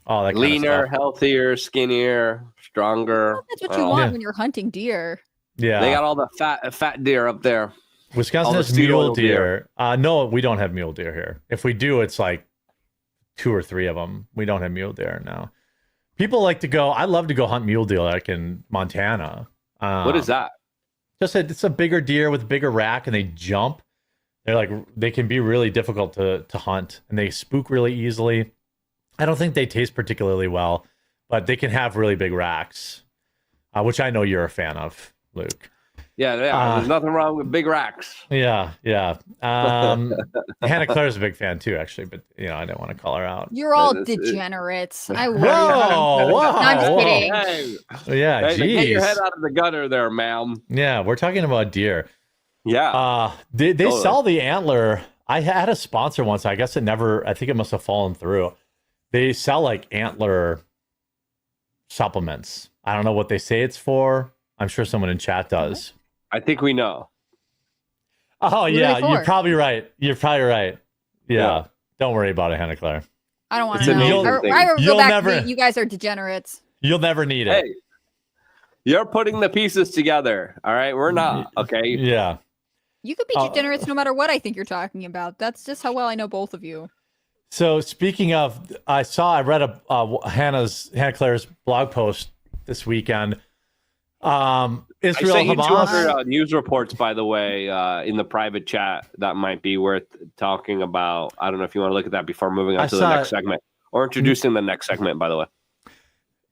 All that leaner, kind of stuff. Healthier, skinnier, stronger. Well, that's what you want when you're hunting deer. Yeah, they got all the fat deer up there. Wisconsin has mule deer. No, we don't have mule deer here. If we do, it's like 2 or 3 of them. We don't have mule deer now. People like to go. I love to go hunt mule deer, like in Montana. What is that? It's a bigger deer with a bigger rack, and they jump. They can be really difficult to hunt, and they spook really easily. I don't think they taste particularly well, but they can have really big racks, which I know you're a fan of, Luke. Yeah. There's nothing wrong with big racks. Yeah. Hannah Claire's a big fan too, actually, but I didn't want to call her out. You're all degenerates. I worry. Whoa. I'm just kidding. Hey, yeah, geez. Get your head out of the gutter there, ma'am. Yeah, we're talking about deer. Yeah. They sell the antler. I had a sponsor once. I guess I think it must have fallen through. They sell like antler supplements. I don't know what they say it's for. I'm sure someone in chat does. I think we know. Oh, yeah. You're probably right. Yeah. Don't worry about it, Hannah Claire. I don't want to know. You guys are degenerates. You'll never need it. Hey, you're putting the pieces together. All right. We're not. Okay. Yeah. You could be degenerates no matter what I think you're talking about. That's just how well I know both of you. So speaking of, I read Hannah Claire's blog post this weekend. Israel, I sent you Hamas. 200 news reports, by the way, in the private chat. That might be worth talking about. I don't know if you want to look at that before moving on to the next segment, or introducing the next segment, by the way.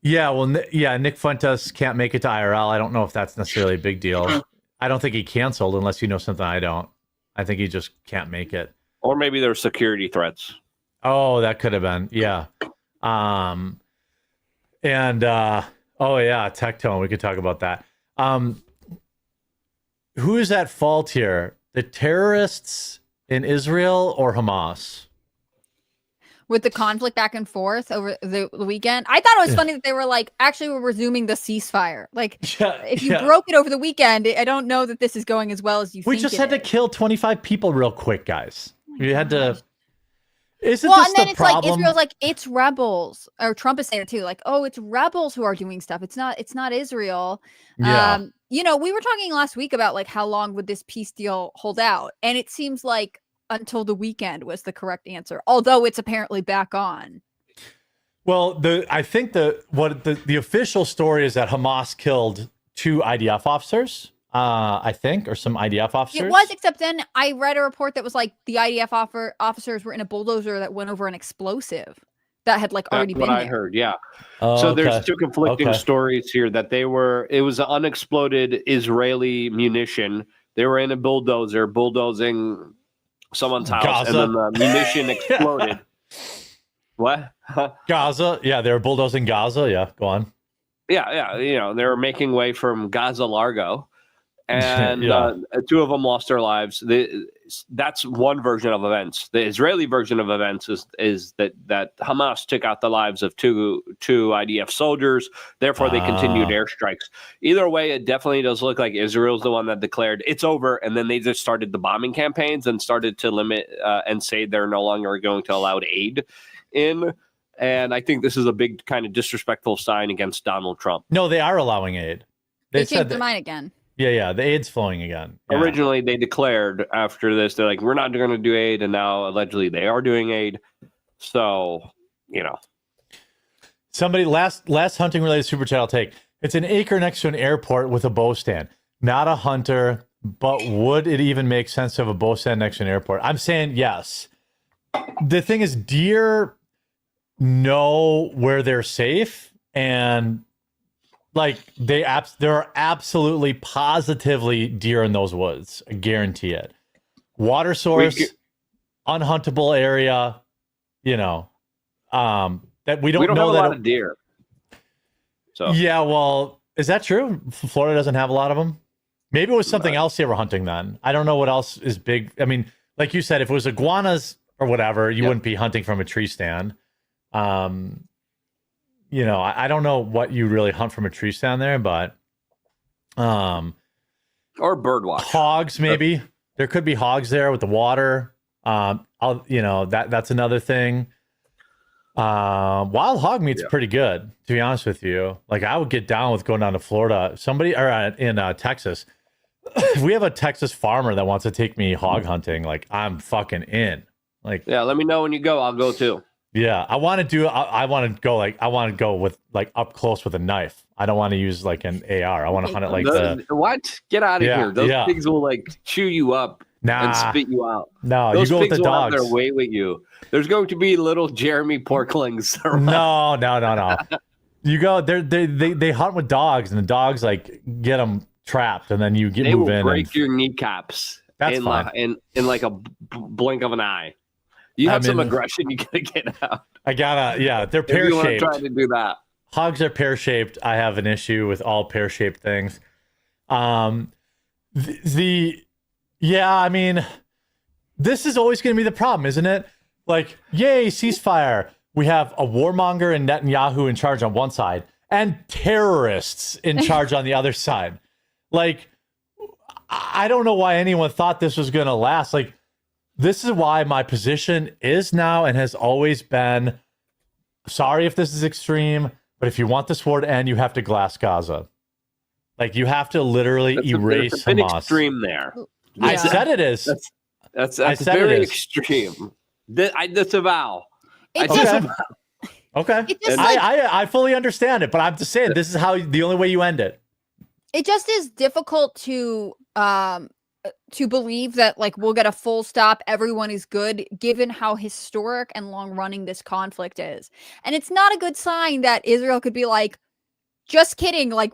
Yeah, well, Nick Fuentes can't make it to IRL. I don't know if that's necessarily a big deal. I don't think he canceled, unless you know something I don't. I think he just can't make it. Or maybe there were security threats. Oh, that could have been. Yeah. Tectone. We could talk about that. Who is at fault here? The terrorists in Israel or Hamas? With the conflict back and forth over the weekend, I thought it was funny that they were like, actually, we're resuming the ceasefire. Like, if you broke it over the weekend, I don't know that this is going as well as you think. We just had to kill 25 people real quick, guys. We had to. Isn't this and then it's problem? Like Israel's like, it's rebels, or Trump is saying it too, like, oh, it's rebels who are doing stuff. It's not Israel. Yeah. We were talking last week about like how long would this peace deal hold out, and it seems like until the weekend was the correct answer, although it's apparently back on. Well, I think the official story is that Hamas killed 2 IDF officers. I think, or some IDF officers. It was, except then I read a report that was like the IDF officers were in a bulldozer that went over an explosive that had like already been there. I heard, yeah. So there's 2 conflicting stories here that it was an unexploded Israeli munition. They were in a bulldozer bulldozing someone's house, Gaza. And then the munition exploded. What? Gaza. Yeah, they were bulldozing Gaza. Yeah, go on. Yeah. They were making way from Gaza Largo. And 2 of them lost their lives. That's one version of events. The Israeli version of events is that Hamas took out the lives of two IDF soldiers. Therefore, they continued airstrikes. Either way, it definitely does look like Israel's the one that declared it's over, and then they just started the bombing campaigns and started to limit and say they're no longer going to allow aid in. And I think this is a big kind of disrespectful sign against Donald Trump. No, they are allowing aid. They changed their mind again. Yeah, the aid's flowing again. Yeah. Originally, they declared after this, they're like, we're not going to do aid, and now allegedly they are doing aid. So, Somebody, last hunting-related super chat I'll take. It's an acre next to an airport with a bow stand. Not a hunter, but would it even make sense to have a bow stand next to an airport? I'm saying yes. The thing is, deer know where they're safe, and like there are absolutely positively deer in those woods. I guarantee it. Water source, unhuntable area, that we don't know have that a lot of deer. So yeah, well, is that true? Florida doesn't have a lot of them. Maybe it was something else they were hunting then. I don't know what else is big. I mean, like you said, if it was iguanas or whatever, you wouldn't be hunting from a tree stand. I don't know what you really hunt from a tree stand there, but or bird watch. Hogs, maybe. There could be hogs there with the water. That's another thing. Wild hog meat's pretty good, to be honest with you. Like, I would get down with going down to Florida. In Texas. If we have a Texas farmer that wants to take me hog hunting, like, I'm fucking in. Like, yeah, let me know when you go. I'll go too. Yeah, I want to go with like up close with a knife. I don't want to use like an AR. I want to hunt it like what? Get out of here. Those pigs will like chew you up and spit you out. No, those you go pigs with the dogs. Will have their way with you. There's going to be little Jeremy porklings around. No. You go there. They hunt with dogs, and the dogs like get them trapped, and then you move in. They will break your kneecaps. That's fine. In like a blink of an eye. You have some aggression you gotta get out. They're pear-shaped. Trying to do that. Hogs are pear-shaped. I have an issue with all pear-shaped things. This is always going to be the problem, isn't it? Like, yay, ceasefire. We have a warmonger and Netanyahu in charge on one side and terrorists in charge on the other side. Like, I don't know why anyone thought this was going to last. Like, this is why my position is now and has always been, sorry if this is extreme, but if you want this war to end, you have to glass Gaza. Like, you have to literally erase Hamas. Extreme there. Yeah. I said it is. That's very extreme. That's a vow. Okay. I fully understand it, but I'm just saying this is the only way you end it. It just is difficult to believe that like we'll get a full stop, everyone is good, given how historic and long running this conflict is. And it's not a good sign that Israel could be like, just kidding, like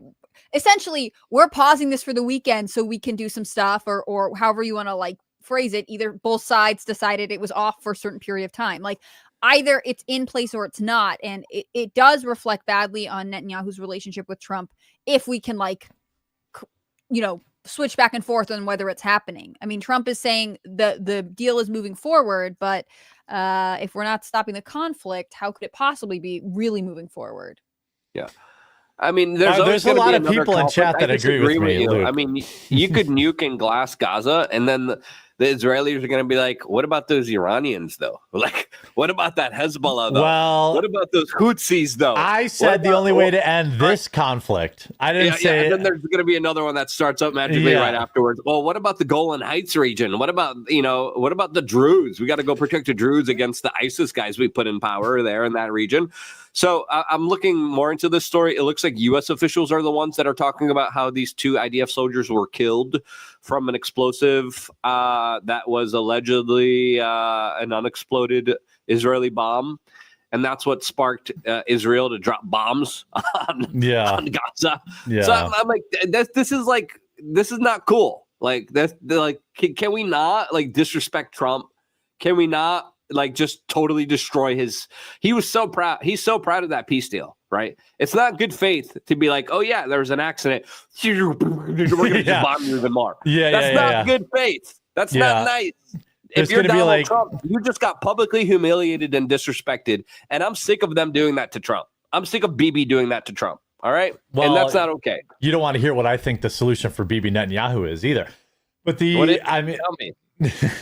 essentially we're pausing this for the weekend so we can do some stuff, or however you want to like phrase it. Either both sides decided it was off for a certain period of time. Like either it's in place or it's not. And it does reflect badly on Netanyahu's relationship with Trump if we can like, switch back and forth on whether it's happening. I mean, Trump is saying the deal is moving forward, but if we're not stopping the conflict, how could it possibly be really moving forward? Yeah. I mean, there's a lot of people in chat that agree with me. You. I mean, you could nuke and glass Gaza, and then the Israelis are going to be like, what about those Iranians, though? Like, what about that Hezbollah, though? Well, what about those Houthis, though? I said the only way to end this conflict. I didn't say and then there's going to be another one that starts up magically right afterwards. Well, what about the Golan Heights region? What about, what about the Druze? We got to go protect the Druze against the ISIS guys we put in power there in that region. So I'm looking more into this story. It looks like U.S. officials are the ones that are talking about how these 2 IDF soldiers were killed from an explosive that was allegedly an unexploded Israeli bomb. And that's what sparked Israel to drop bombs on Gaza. Yeah. So I'm like, this is not cool. Like, can we not like disrespect Trump? Can we not like just totally destroy he was so proud. He's so proud of that peace deal, right? It's not good faith to be like, oh yeah, there was an accident. We're going to just bomb you even more. That's not good faith. That's not nice. If you're Donald Trump, you just got publicly humiliated and disrespected. And I'm sick of them doing that to Trump. I'm sick of Bibi doing that to Trump. All right. Well, and that's not okay. You don't want to hear what I think the solution for Bibi Netanyahu is either. But tell me.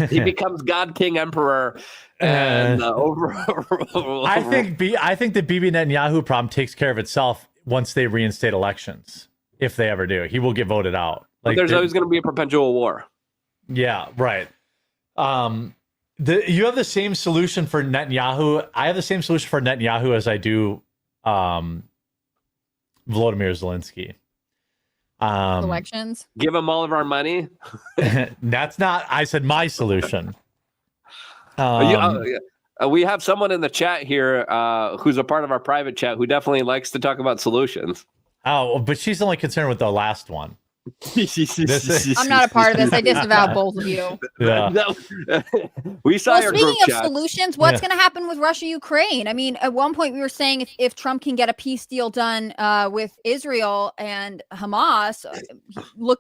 He becomes God, King, Emperor, and I think the Bibi Netanyahu problem takes care of itself once they reinstate elections. If they ever do, he will get voted out. Like, there's always going to be a perpetual war. Yeah, right. You have the same solution for Netanyahu. I have the same solution for Netanyahu as I do Volodymyr Zelensky. Elections. Give them all of our money. That's not. I said my solution. We have someone in the chat here who's a part of our private chat who definitely likes to talk about solutions. Oh, but she's only concerned with the last one. I'm not a part of this. I disavow both of you. Yeah. We saw your speaking of chat. Solutions, what's going to happen with Russia, Ukraine? I mean, at one point we were saying if Trump can get a peace deal done with Israel and Hamas,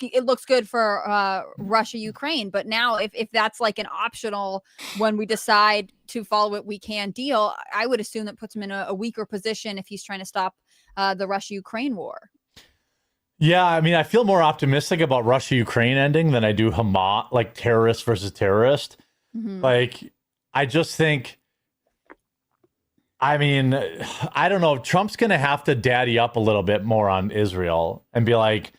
it looks good for Russia, Ukraine. But now if that's like an optional when we decide to follow what we can deal, I would assume that puts him in a weaker position if he's trying to stop the Russia-Ukraine war. Yeah, I mean, I feel more optimistic about Russia-Ukraine ending than I do Hamas, like terrorist versus terrorist. Mm-hmm. Like, I just think, I mean, I don't know. Trump's going to have to daddy up a little bit more on Israel and be like,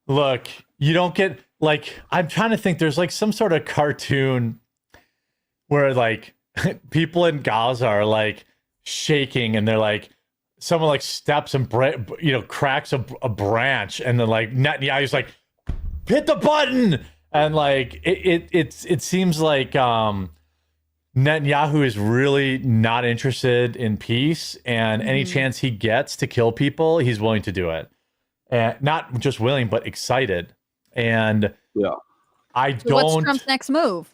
look, you don't get, like, I'm trying to think, there's like some sort of cartoon where like people in Gaza are like shaking and they're like, someone like steps and cracks a branch, and then like Netanyahu's like, hit the button, and like it seems like Netanyahu is really not interested in peace, and any chance he gets to kill people, he's willing to do it. and not just willing, but excited. And yeah, What's Trump's next move?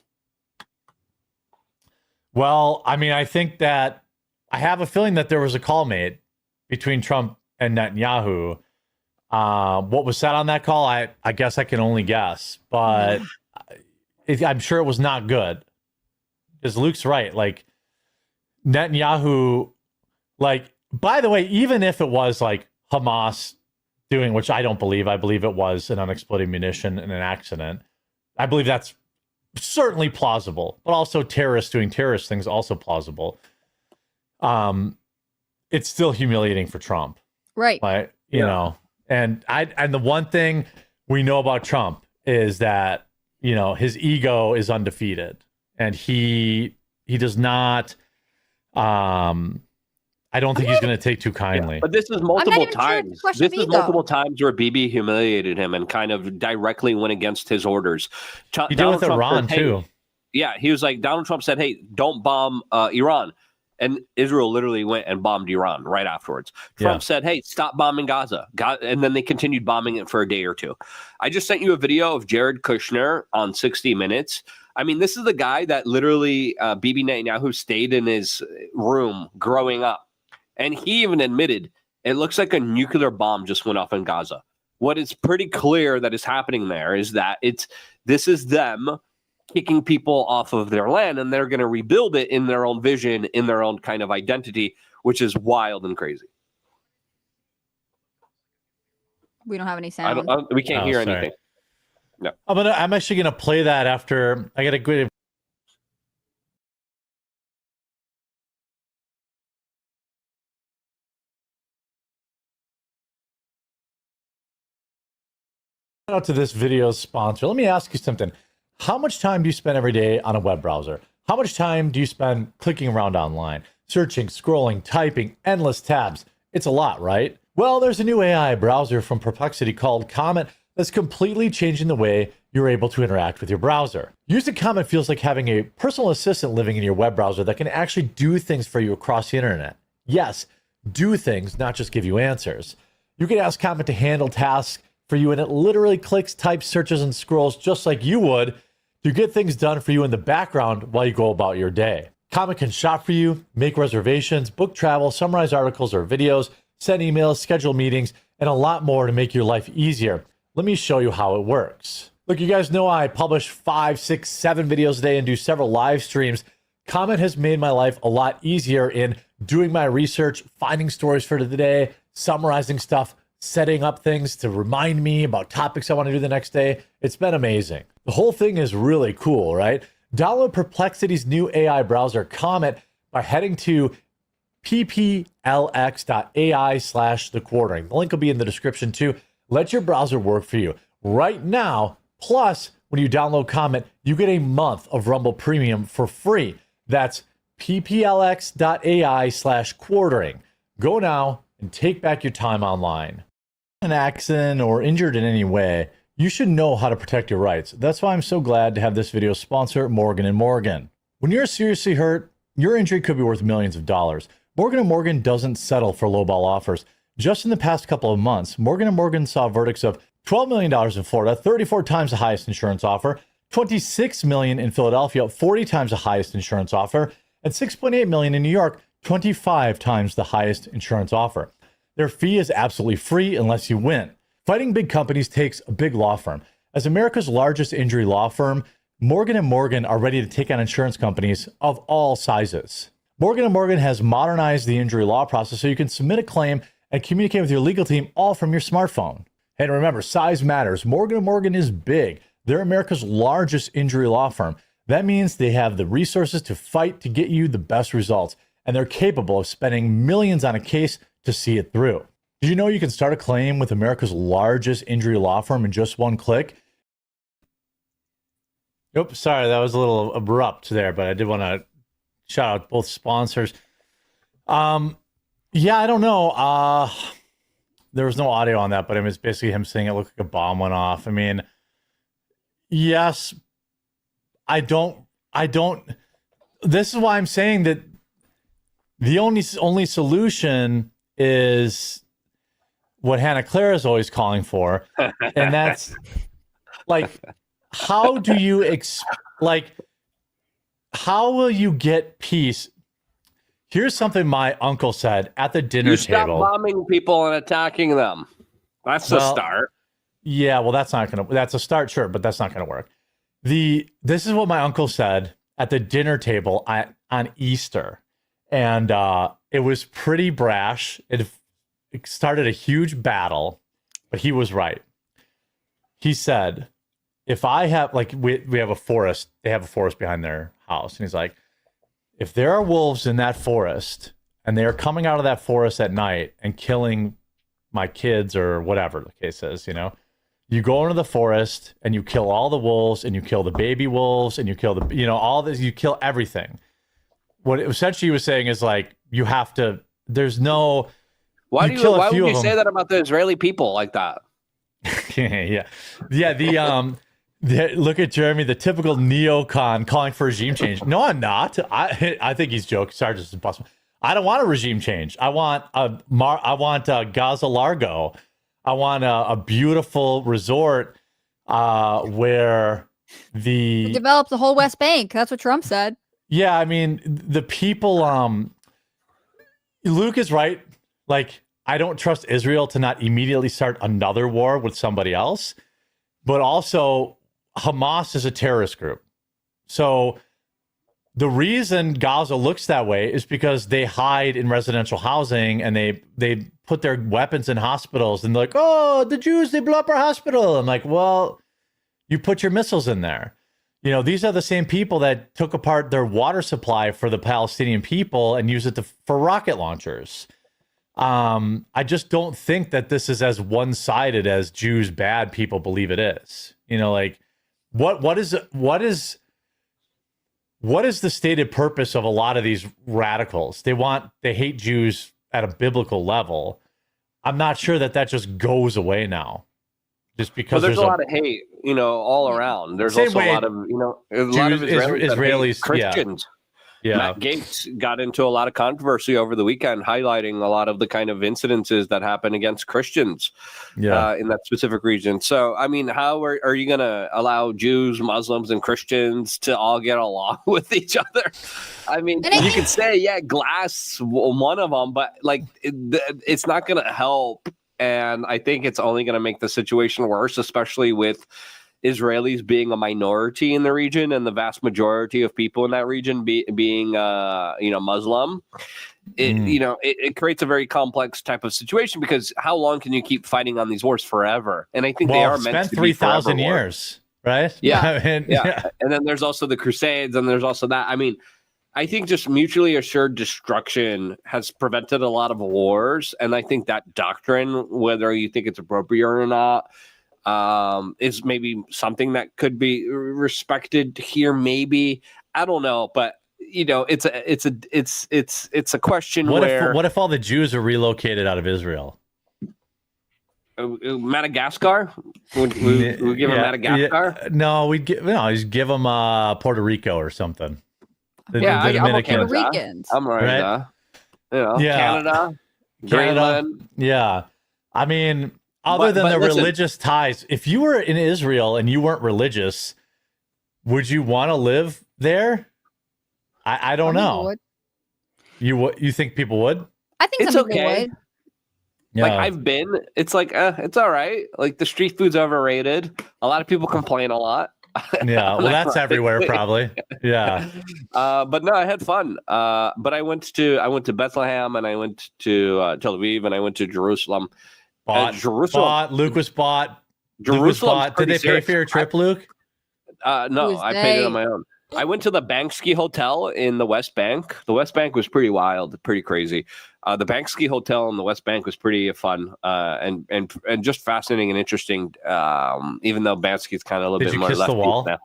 Well, I mean, I think that I have a feeling that there was a call made between Trump and Netanyahu. What was said on that call, I guess I can only guess, but I'm sure it was not good. Because Luke's right. Like, Netanyahu, like, by the way, even if it was like Hamas doing, which I don't believe, I believe it was an unexploded munition in an accident. I believe that's certainly plausible, but also terrorists doing terrorist things also plausible. It's still humiliating for Trump, right? Like, you know, and the one thing we know about Trump is that, you know, his ego is undefeated, and he does not. I don't think he's going to take too kindly. But this is multiple times. This is multiple times where Bibi humiliated him and kind of directly went against his orders. He did with Iran too. Yeah, he was like, Donald Trump said, "Hey, don't bomb Iran," and Israel literally went and bombed Iran right afterwards. Trump said, "Hey, stop bombing Gaza," and then they continued bombing it for a day or two. I just sent you a video of Jared Kushner on 60 Minutes. I mean, this is the guy that literally Bibi Netanyahu stayed in his room growing up. And he even admitted it looks like a nuclear bomb just went off in Gaza. What is pretty clear that is happening there is that this is them kicking people off of their land, and they're going to rebuild it in their own vision, in their own kind of identity, which is wild and crazy. We don't have any sound. We can't hear anything. No. I'm actually going to play that after I get a good. Out to this video's sponsor. Let me ask you something. How much time do you spend every day on a web browser? How much time do you spend clicking around online, searching, scrolling, typing, endless tabs? It's a lot, right? Well, there's a new AI browser from Perplexity called Comet that's completely changing the way you're able to interact with your browser. Using Comet feels like having a personal assistant living in your web browser that can actually do things for you across the internet. Yes, do things, not just give you answers. You can ask Comet to handle tasks for you, and it literally clicks, types, searches, and scrolls just like you would to get things done for you in the background while you go about your day. Comet can shop for you, make reservations, book travel, summarize articles or videos, send emails, schedule meetings, and a lot more to make your life easier. Let me show you how it works. Look, you guys know I publish 5, 6, 7 videos a day and do several live streams. Comet has made my life a lot easier in doing my research, finding stories for the day, summarizing stuff, setting up things to remind me about topics I want to do the next day. It's been amazing. The whole thing is really cool, right? Download Perplexity's new AI browser, Comet, by heading to pplx.ai/thequartering. The link will be in the description too. Let your browser work for you right now. Plus, when you download Comet, you get a month of Rumble Premium for free. That's pplx.ai/quartering. Go now and take back your time online. An accident or injured in any way, you should know how to protect your rights. That's why I'm so glad to have this video sponsor Morgan & Morgan. When you're seriously hurt, your injury could be worth millions of dollars. Morgan & Morgan doesn't settle for lowball offers. Just in the past couple of months, Morgan & Morgan saw verdicts of $12 million in Florida, 34 times the highest insurance offer, $26 million in Philadelphia, 40 times the highest insurance offer, and $6.8 million in New York, 25 times the highest insurance offer. Their fee is absolutely free unless you win. Fighting big companies takes a big law firm. As America's largest injury law firm, Morgan & Morgan are ready to take on insurance companies of all sizes. Morgan & Morgan has modernized the injury law process so you can submit a claim and communicate with your legal team all from your smartphone. And remember, size matters. Morgan & Morgan is big. They're America's largest injury law firm. That means they have the resources to fight to get you the best results, and they're capable of spending millions on a case to see it through. Did you know you can start a claim with America's largest injury law firm in just one click? Oops, sorry, that was a little abrupt there, but I did want to shout out both sponsors. Yeah, I don't know. There was no audio on that, but it's basically him saying it looked like a bomb went off. I mean, yes, I don't. This is why I'm saying that the only solution is what Hannah Claire is always calling for, and that's like, how do you how will you get peace? Here's something my uncle said at the dinner table. Stop bombing people and attacking them. That's the start. Yeah, well, that's a start, sure, but that's not gonna work. This is what my uncle said at the dinner table on Easter, and it was pretty brash. It started a huge battle, but he was right. He said, if I have, like, we have a forest, they have a forest behind their house, and he's like, if there are wolves in that forest and they are coming out of that forest at night and killing my kids or whatever the case is, you go into the forest and you kill all the wolves and you kill the baby wolves and you kill all this, you kill everything. What essentially he was saying is, like, you have to, there's no, why would you say that about the Israeli people like that? Yeah. Look at Jeremy, the typical neocon calling for regime change. No, I'm not. I think he's joking. Sorry, just impossible. I don't want a regime change. I want Gaza Largo. I want a beautiful resort where we develop the whole West Bank. That's what Trump said. Yeah, I mean, the people. Luke is right. Like, I don't trust Israel to not immediately start another war with somebody else, but also Hamas is a terrorist group. So the reason Gaza looks that way is because they hide in residential housing and they put their weapons in hospitals, and they're like, oh, the Jews, they blew up our hospital. I'm like, well, you put your missiles in there. These are the same people that took apart their water supply for the Palestinian people and used it for rocket launchers. I just don't think that this is as one-sided as Jews bad people believe it is. What is the stated purpose of a lot of these radicals? They hate Jews at a biblical level. I'm not sure that just goes away now, just because there's a lot of hate, all around. There's also a lot of, lot of Israelis, Christians. Yeah. Matt Gaetz got into a lot of controversy over the weekend, highlighting a lot of the kind of incidences that happen against Christians in that specific region. So, I mean, how are you going to allow Jews, Muslims, and Christians to all get along with each other? I mean, you could say, glass, one of them, but like it's not going to help. And I think it's only going to make the situation worse, especially with Israelis being a minority in the region and the vast majority of people in that region being Muslim. It creates a very complex type of situation, because how long can you keep fighting on these wars forever? And I think they are meant to be 3,000 years, right? Yeah. And then there's also the Crusades, and there's also that. I mean, I think just mutually assured destruction has prevented a lot of wars. And I think that doctrine, whether you think it's appropriate or not, is maybe something that could be respected here. Maybe, I don't know, but it's a question. What if all the Jews are relocated out of Israel? Madagascar? Would we give them Madagascar? Yeah. No, just give them Puerto Rico or something. The Dominicans. Puerto Ricans. I'm right. Canada, Greenland. Yeah, I mean. Other than the religious ties, if you were in Israel and you weren't religious, would you want to live there? I don't know. You think people would? I think it's okay. Would. Yeah. Like, I've been. It's like it's all right. Like, the street food's overrated. A lot of people complain a lot. Yeah, well, that's everywhere probably. Yeah. But no, I had fun. But I went to Bethlehem, and I went to Tel Aviv, and I went to Jerusalem. Bought. Luke was bought. Jerusalem. Did they pay for your trip, Luke? No, I paid it on my own. I went to the Banksy Hotel in the West Bank. The West Bank was pretty wild, pretty crazy. The Banksy Hotel in the West Bank was pretty fun and just fascinating and interesting. Even though Bansky's kind of a little bit more left. Did you kiss the wall? Now.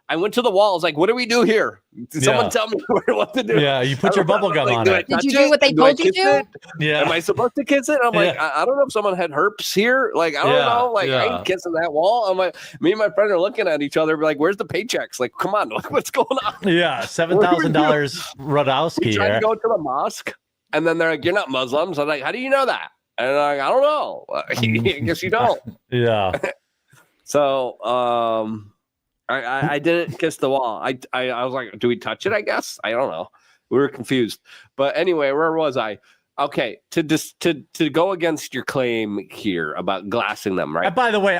I went to the wall. I was like, what do we do here? Someone tell me what to do. Yeah, you put your bubble gum on it. Did you do what they told you to? Yeah. Am I supposed to kiss it? I'm like, I don't know if someone had herpes here. Like, I don't know. Like, I ain't kissing that wall. I'm like, me and my friend are looking at each other. We're like, where's the paychecks? Like, come on. What's going on? Yeah, $7,000 Rodowski. We tried to go to the mosque. And then they're like, you're not Muslims. I'm like, how do you know that? And I don't know. I guess you don't. Yeah. So I didn't kiss the wall. I was like, do we touch it? I guess. I don't know. We were confused. But anyway, where was I? Okay, to go against your claim here about glassing them, right? And by the way,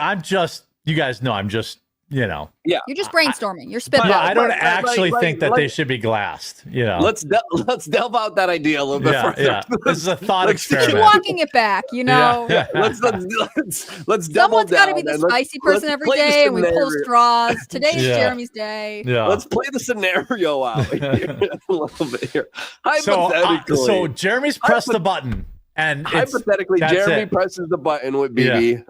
you guys know I'm just, you're just brainstorming. You're spitballing. I don't actually think that they should be glassed. Let's delve out that idea a little bit further. Yeah. This is a thought experiment. Keep walking it back. Yeah. Let's Someone's got to be the spicy person every day, and we pull straws. Today's Jeremy's day. Yeah. Let's play the scenario out here a little bit here. Hypothetically, so Jeremy's pressed the button. And hypothetically, Jeremy presses the button with BB.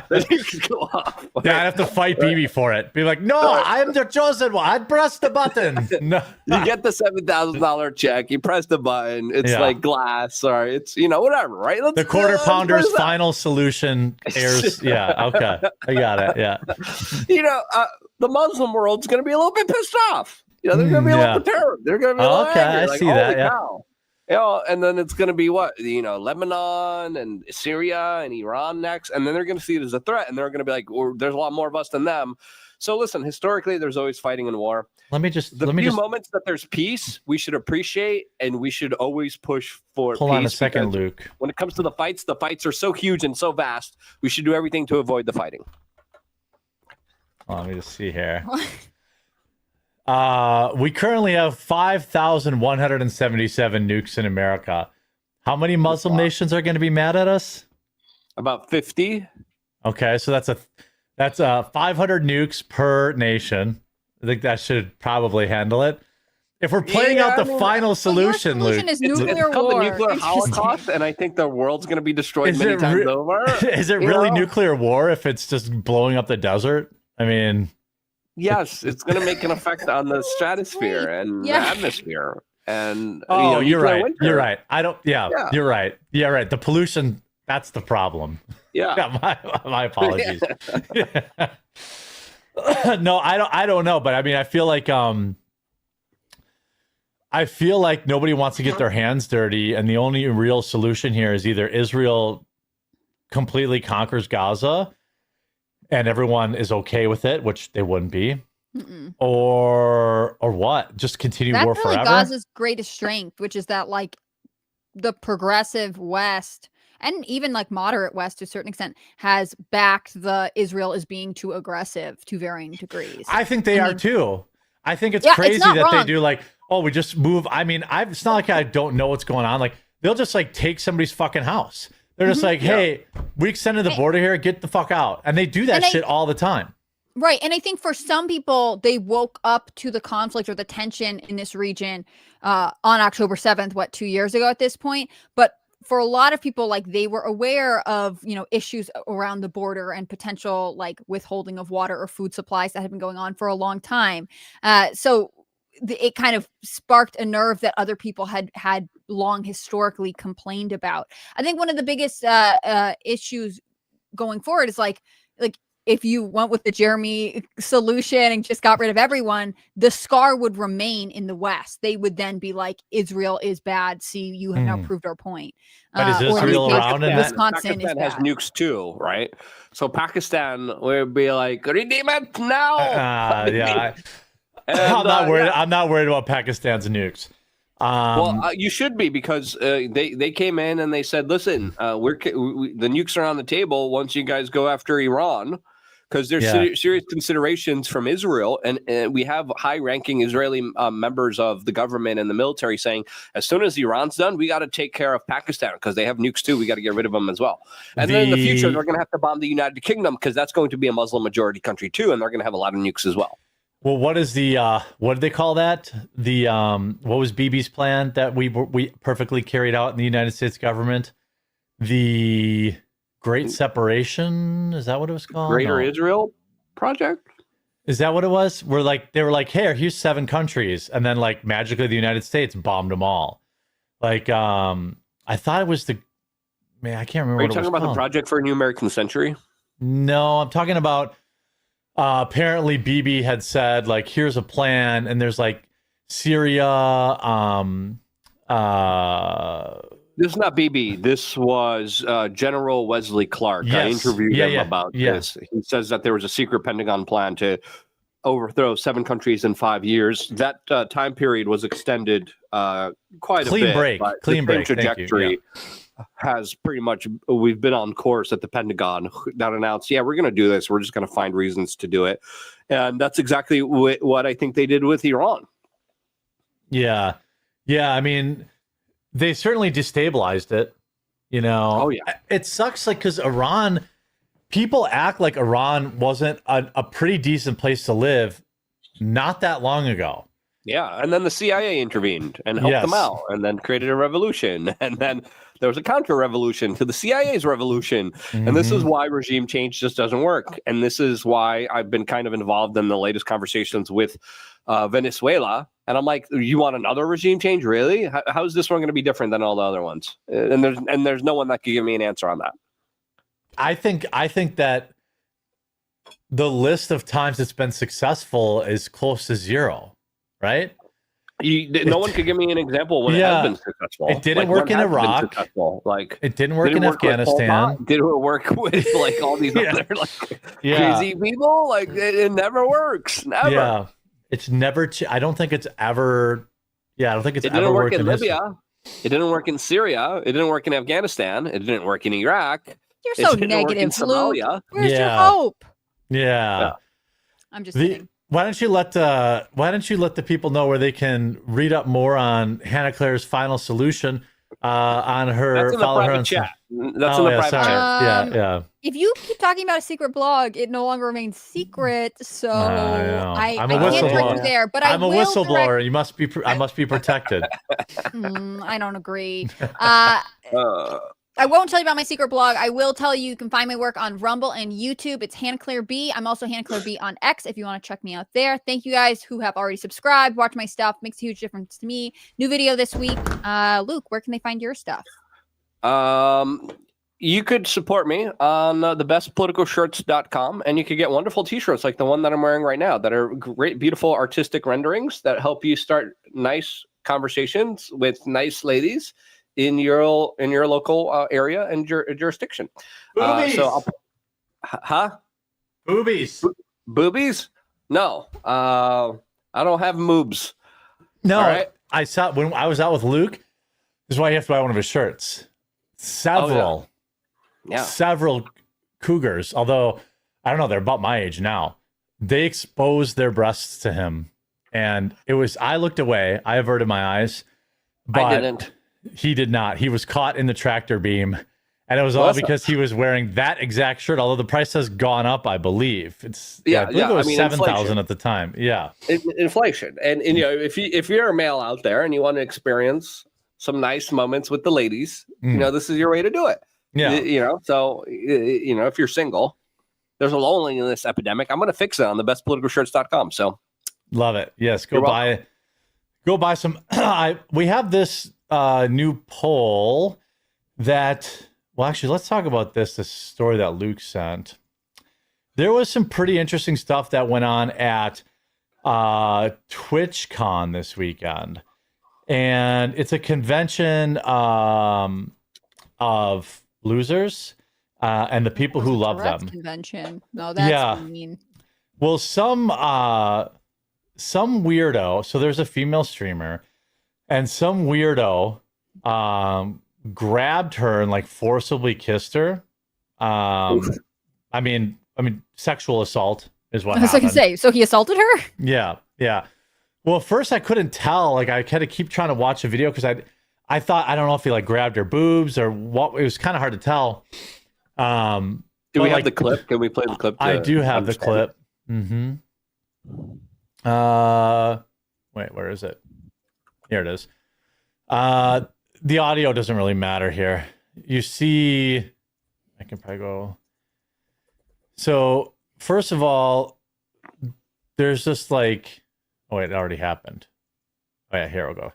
Then you can go off. Yeah, I'd have to fight BB for it. Be like, no, I'm the chosen one. I'd press the button. No. You get the $7,000 check. You press the button. It's like glass, or it's whatever, right? The quarter pounder's final solution airs. Yeah, okay, I got it. Yeah, the Muslim world's going to be a little bit pissed off. They're going to be a little bit terrible. They're going to be a little angry. I see that. Yeah. Cow. And then it's going to be Lebanon and Syria and Iran next. And then they're going to see it as a threat. And they're going to be like, there's a lot more of us than them. So listen, historically, there's always fighting and war. The few moments that there's peace, we should appreciate, and we should always push for peace. Hold on a second, Luke. When it comes to the fights are so huge and so vast. We should do everything to avoid the fighting. Let me just see here. We currently have 5,177 nukes in America. How many Muslim nations are going to be mad at us? About 50. Okay, so that's 500 nukes per nation. I think that should probably handle it. If we're playing out the final solution, Luke, is nuclear war. The nuclear holocaust, and I think the world's going to be destroyed many times over. Is it really nuclear war if it's just blowing up the desert? I mean... Yes, it's going to make an effect on the stratosphere and the atmosphere. And you're right. Winter. You're right. You're right. Yeah, right. The pollution, that's the problem. Yeah. My apologies. No, I don't know, but I mean, I feel like nobody wants to get their hands dirty, and the only real solution here is either Israel completely conquers Gaza and everyone is okay with it, which they wouldn't be. Mm-mm. Or what? Just continue war forever? That's really Gaza's greatest strength, which is that like the progressive West and even like moderate West to a certain extent has backed the Israel as being too aggressive to varying degrees. I think they are too. I think it's crazy that they do like, we just move. I mean, it's not like I don't know what's going on. Like they'll just like take somebody's fucking house. They're just like, hey, we extended the border here. Get the fuck out. And they do that shit all the time. Right. And I think for some people, they woke up to the conflict or the tension in this region on October 7th, 2 years ago at this point. But for a lot of people, like they were aware of, issues around the border and potential like withholding of water or food supplies that had been going on for a long time. So it kind of sparked a nerve that other people had long historically complained about. I think one of the biggest issues going forward is like if you went with the Jeremy solution and just got rid of everyone, the scar would remain in the West. They would then be like, Israel is bad. See, you have now proved our point. But is Israel around in Wisconsin Pakistan has nukes too, right? So Pakistan would be like, redeem it now. Yeah. I'm not worried about Pakistan's nukes. You should be, because they came in and they said, listen, the nukes are on the table once you guys go after Iran, because there's serious considerations from Israel. And we have high-ranking Israeli members of the government and the military saying, as soon as Iran's done, we got to take care of Pakistan because they have nukes too. We got to get rid of them as well. And then in the future, they're going to have to bomb the United Kingdom because that's going to be a Muslim majority country too. And they're going to have a lot of nukes as well. Well, what is the what do they call that? The what was BB's plan that we perfectly carried out in the United States government? The Great Separation, is that what it was called? Greater Israel Project? Is that what it was? They were like, hey, here's 7 countries, and then like magically the United States bombed them all. Like I thought it was I can't remember. Are you talking about the Project for a New American Century? No, I'm talking about apparently BB had said like, here's a plan, and there's like Syria, This is not BB. This was General Wesley Clark. Yes. I interviewed him about this. He says that there was a secret Pentagon plan to overthrow 7 countries in 5 years. That time period was extended quite a bit. Clean break. Trajectory has pretty much, we've been on course at the Pentagon that announced, we're going to do this. We're just going to find reasons to do it. And that's exactly what I think they did with Iran. Yeah. Yeah. I mean, they certainly destabilized it, Oh, yeah. It sucks, like, because Iran, people act like Iran wasn't a pretty decent place to live not that long ago. Yeah, and then the CIA intervened and helped them out, and then created a revolution, and then there was a counter-revolution to the CIA's revolution, and this is why regime change just doesn't work, and this is why I've been kind of involved in the latest conversations with Venezuela, and I'm like, you want another regime change, really? How is this one going to be different than all the other ones? And there's no one that can give me an answer on that. I think that the list of times it's been successful is close to 0. Right? No one could give me an example when it has been successful. It didn't work in Iraq. It didn't work in Afghanistan. Did it work with like all these other crazy people? Like it never works. Never. Yeah. It's never. I don't think it's ever. Yeah, I don't think it's ever worked in Libya. It didn't work in Syria. It didn't work in Afghanistan. It didn't work in Iraq. You're so negative, Luke. Where's your hope? Yeah. I'm just kidding. Why don't you let the people know where they can read up more on Hannah Claire's final solution on her? That's in the private chat. That's in the private chat. Yeah. If you keep talking about a secret blog, it no longer remains secret. So I can't direct you there. But I'm a whistleblower. You must be. I must be protected. I don't agree. I won't tell you about my secret blog. I will tell you can find my work on Rumble and YouTube. It's Hannah Claire B. I'm also Hannah Claire B on X if you want to check me out there. Thank you guys who have already subscribed, watch my stuff. Makes a huge difference to me. New video this week. Luke, where can they find your stuff? You could support me on thebestpoliticalshirts.com, and you could get wonderful t-shirts like the one that I'm wearing right now that are great, beautiful artistic renderings that help you start nice conversations with nice ladies in your local area and jurisdiction. Boobies. Boobies? No. I don't have moobs. No. All right? I saw when I was out with Luke. This is why you have to buy one of his shirts. Several cougars, although I don't know, they're about my age now. They exposed their breasts to him, and I looked away. I averted my eyes, but I didn't. He did not. He was caught in the tractor beam, and it was all because he was wearing that exact shirt. Although the price has gone up, I believe I believe it was $7,000 at the time. Yeah, inflation. And if you're a male out there and you want to experience some nice moments with the ladies, this is your way to do it. Yeah, so if you're single, there's a loneliness epidemic. I'm going to fix it on thebestpoliticalshirts.com. So love it. Yes, go buy some. We have this new poll that, well, actually, let's talk about this story that Luke sent. There was some pretty interesting stuff that went on at Twitchcon this weekend, and it's a convention of losers and the people who love them. Convention. No, that's mean. Well, some weirdo. So there's a female streamer. And some weirdo grabbed her and like forcibly kissed her. I mean, sexual assault is what happened. I was going to say, so he assaulted her? Yeah. Well, at first I couldn't tell. Like I had to keep trying to watch the video because I thought, I don't know if he like grabbed her boobs or what. It was kind of hard to tell. Do we have the clip? Can we play the clip? I do have the clip. Mm-hmm. Wait, where is it? Here it is. The audio doesn't really matter here. You see, I can probably go. So first of all, there's just like, oh wait, it already happened. Oh yeah, here we go.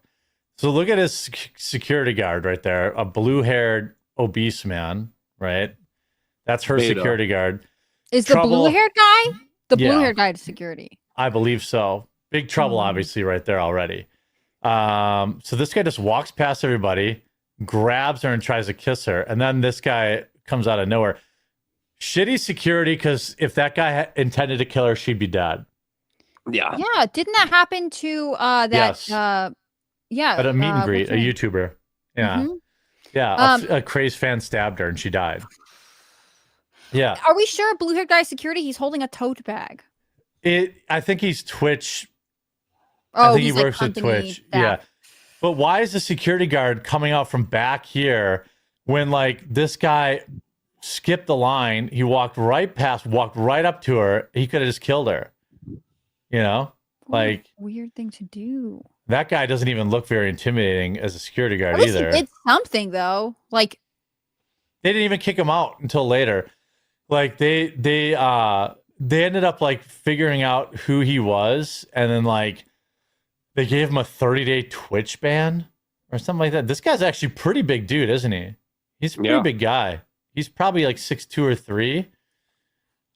So look at his security guard right there, a blue-haired obese man, right? That's her security guard. Is the blue-haired guy? The blue-haired guy to security. I believe so. Big trouble, obviously, right there already. So this guy just walks past everybody, grabs her and tries to kiss her. And then this guy comes out of nowhere. Shitty security, because if that guy intended to kill her, she'd be dead. Yeah. Yeah. Didn't that happen to that? Yes. At a meet and greet, a YouTuber. Yeah. Mm-hmm. Yeah. A crazed fan stabbed her and she died. Yeah. Are we sure blue-haired guy security? He's holding a tote bag. I think he's Twitch. Oh, I think he works at Twitch. Yeah. But why is the security guard coming out from back here when like this guy skipped the line? He walked right up to her. He could have just killed her. You know? Like weird thing to do. That guy doesn't even look very intimidating as a security guard either. It's something though. Like they didn't even kick him out until later. Like they ended up like figuring out who he was, and then like they gave him a 30-day Twitch ban or something like that. This guy's actually pretty big dude, isn't he? He's a pretty big guy. He's probably like 6'2" or 3.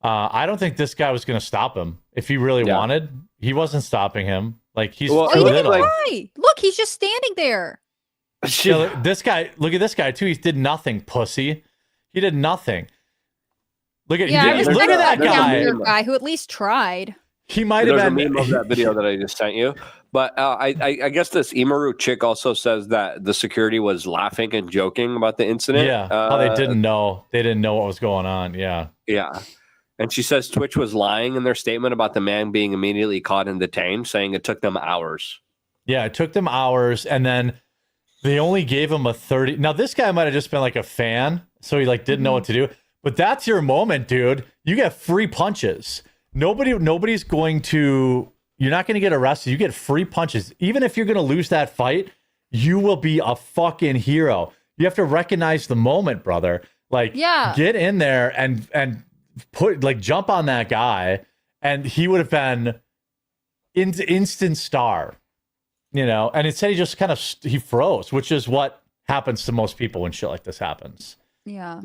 I don't think this guy was going to stop him if he really wanted. He wasn't stopping him. Like he's too little. Look, he's just standing there. This guy, look at this guy too. He did nothing, pussy. He did nothing. Look at look at that guy who at least tried. He might have been. There's a meme of that video that I just sent you. But I guess this Imaru chick also says that the security was laughing and joking about the incident. Yeah, they didn't know. They didn't know what was going on. Yeah. Yeah. And she says Twitch was lying in their statement about the man being immediately caught and detained, saying it took them hours. Yeah, it took them hours, and then they only gave him a 30. Now, this guy might have just been like a fan, so he like didn't know what to do. But that's your moment, dude. You get free punches. Nobody's going to. You're not going to get arrested. You get free punches. Even if you're going to lose that fight, you will be a fucking hero. You have to recognize the moment, brother. Like, get in there and jump on that guy, and he would have been instant star, you know. And instead, he just kind of he froze, which is what happens to most people when shit like this happens. Yeah.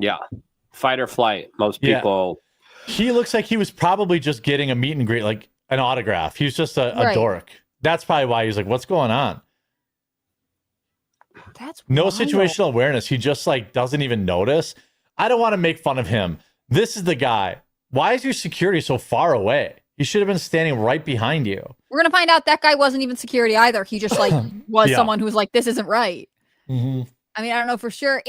Fight or flight. Most people. He looks like he was probably just getting a meet and greet, like an autograph. He's just a dork. That's probably why he's like, "What's going on?" That's no wild. Situational awareness. He just like doesn't even notice. I don't want to make fun of him. This is the guy. Why is your security so far away? He should have been standing right behind you. We're gonna find out that guy wasn't even security either. He just like was someone who was like, "This isn't right." Mm-hmm. I mean, I don't know for sure.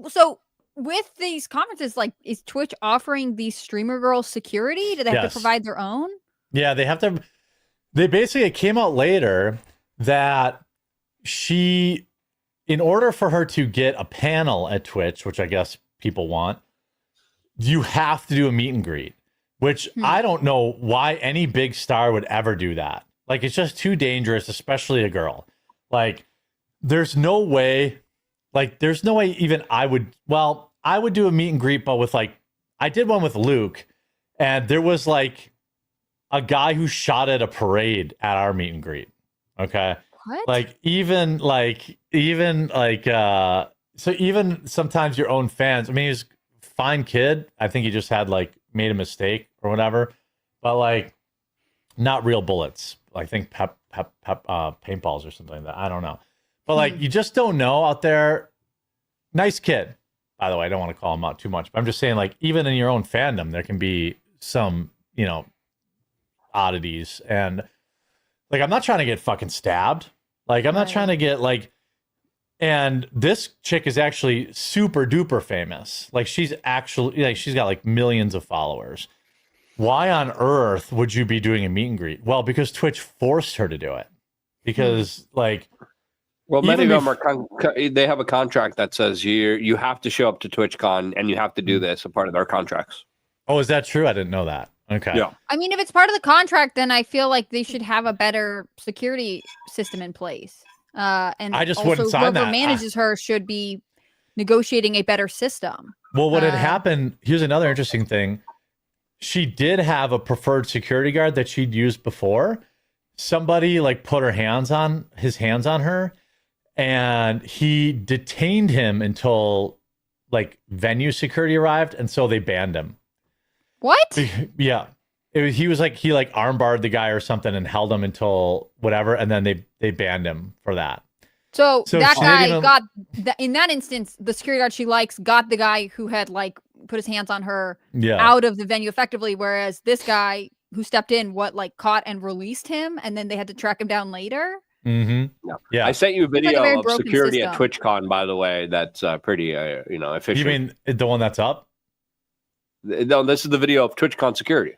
So with these conferences, like, is Twitch offering these streamer girls security? Do they have to provide their own? Yeah, they have to. They basically, it came out later that she, in order for her to get a panel at Twitch, which I guess people want, you have to do a meet and greet, which I don't know why any big star would ever do that. Like, it's just too dangerous, especially a girl. Like, there's no way even I would do a meet and greet, but with like, I did one with Luke, and there was like a guy who shot at a parade at our meet and greet. Okay. What? Like, even sometimes your own fans, I mean, he's a fine kid. I think he just had like made a mistake or whatever, but like not real bullets. I think paintballs or something like that. I don't know. But like, you just don't know out there. Nice kid, by the way. I don't want to call him out too much, but I'm just saying, like, even in your own fandom, there can be some, you know, oddities. And like, I'm not trying to get fucking stabbed. Like, I'm not trying to get like, and this chick is actually super duper famous. Like, she's actually like, she's got like millions of followers. Why on earth would you be doing a meet and greet? Well, because Twitch forced her to do it. Because like, well, many of them they have a contract that says you have to show up to TwitchCon and you have to do this, a part of their contracts. Oh, is that true? I didn't know that. Okay. Yeah. I mean, if it's part of the contract, then I feel like they should have a better security system in place. And I just wouldn't sign that. Whoever manages her should be negotiating a better system. Well, what had happened, here's another interesting thing. She did have a preferred security guard that she'd used before. Somebody like put his hands on her, and he detained him until like venue security arrived, and so they banned him. What? Yeah. He armbarred the guy or something and held him until whatever, and then they banned him for that. So that guy got in that instance, the security guard she likes got the guy who had like put his hands on her out of the venue effectively, whereas this guy who stepped in caught and released him, and then they had to track him down later. Mm-hmm. Yeah, I sent you a video of security at Twitchcon, by the way. That's pretty efficient. You mean the one that's up? No, this is the video of Twitchcon security.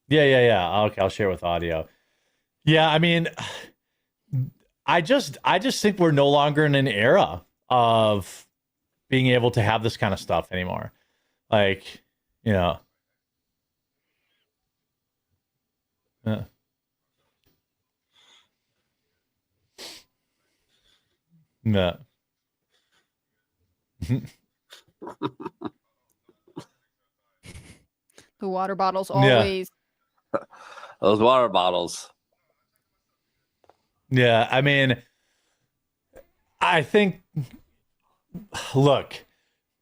Yeah. Okay, I'll share with audio. Yeah, I mean, I just think we're no longer in an era of being able to have this kind of stuff anymore. Like, Yeah. The water bottles always. Those water bottles. Yeah, I mean, I think, look,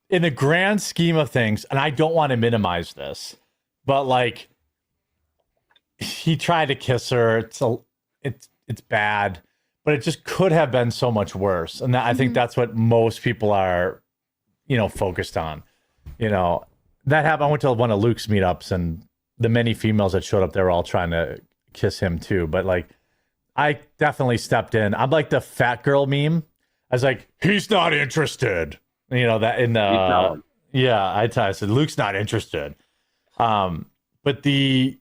in the grand scheme of things, and I don't want to minimize this, but like, he tried to kiss her. It's bad, but it just could have been so much worse. And I think that's what most people are, focused on. That happened. I went to one of Luke's meetups, and the many females that showed up, they were all trying to kiss him too. But like, I definitely stepped in. I'm like the fat girl meme. I was like, he's not interested. That in the I said Luke's not interested. But if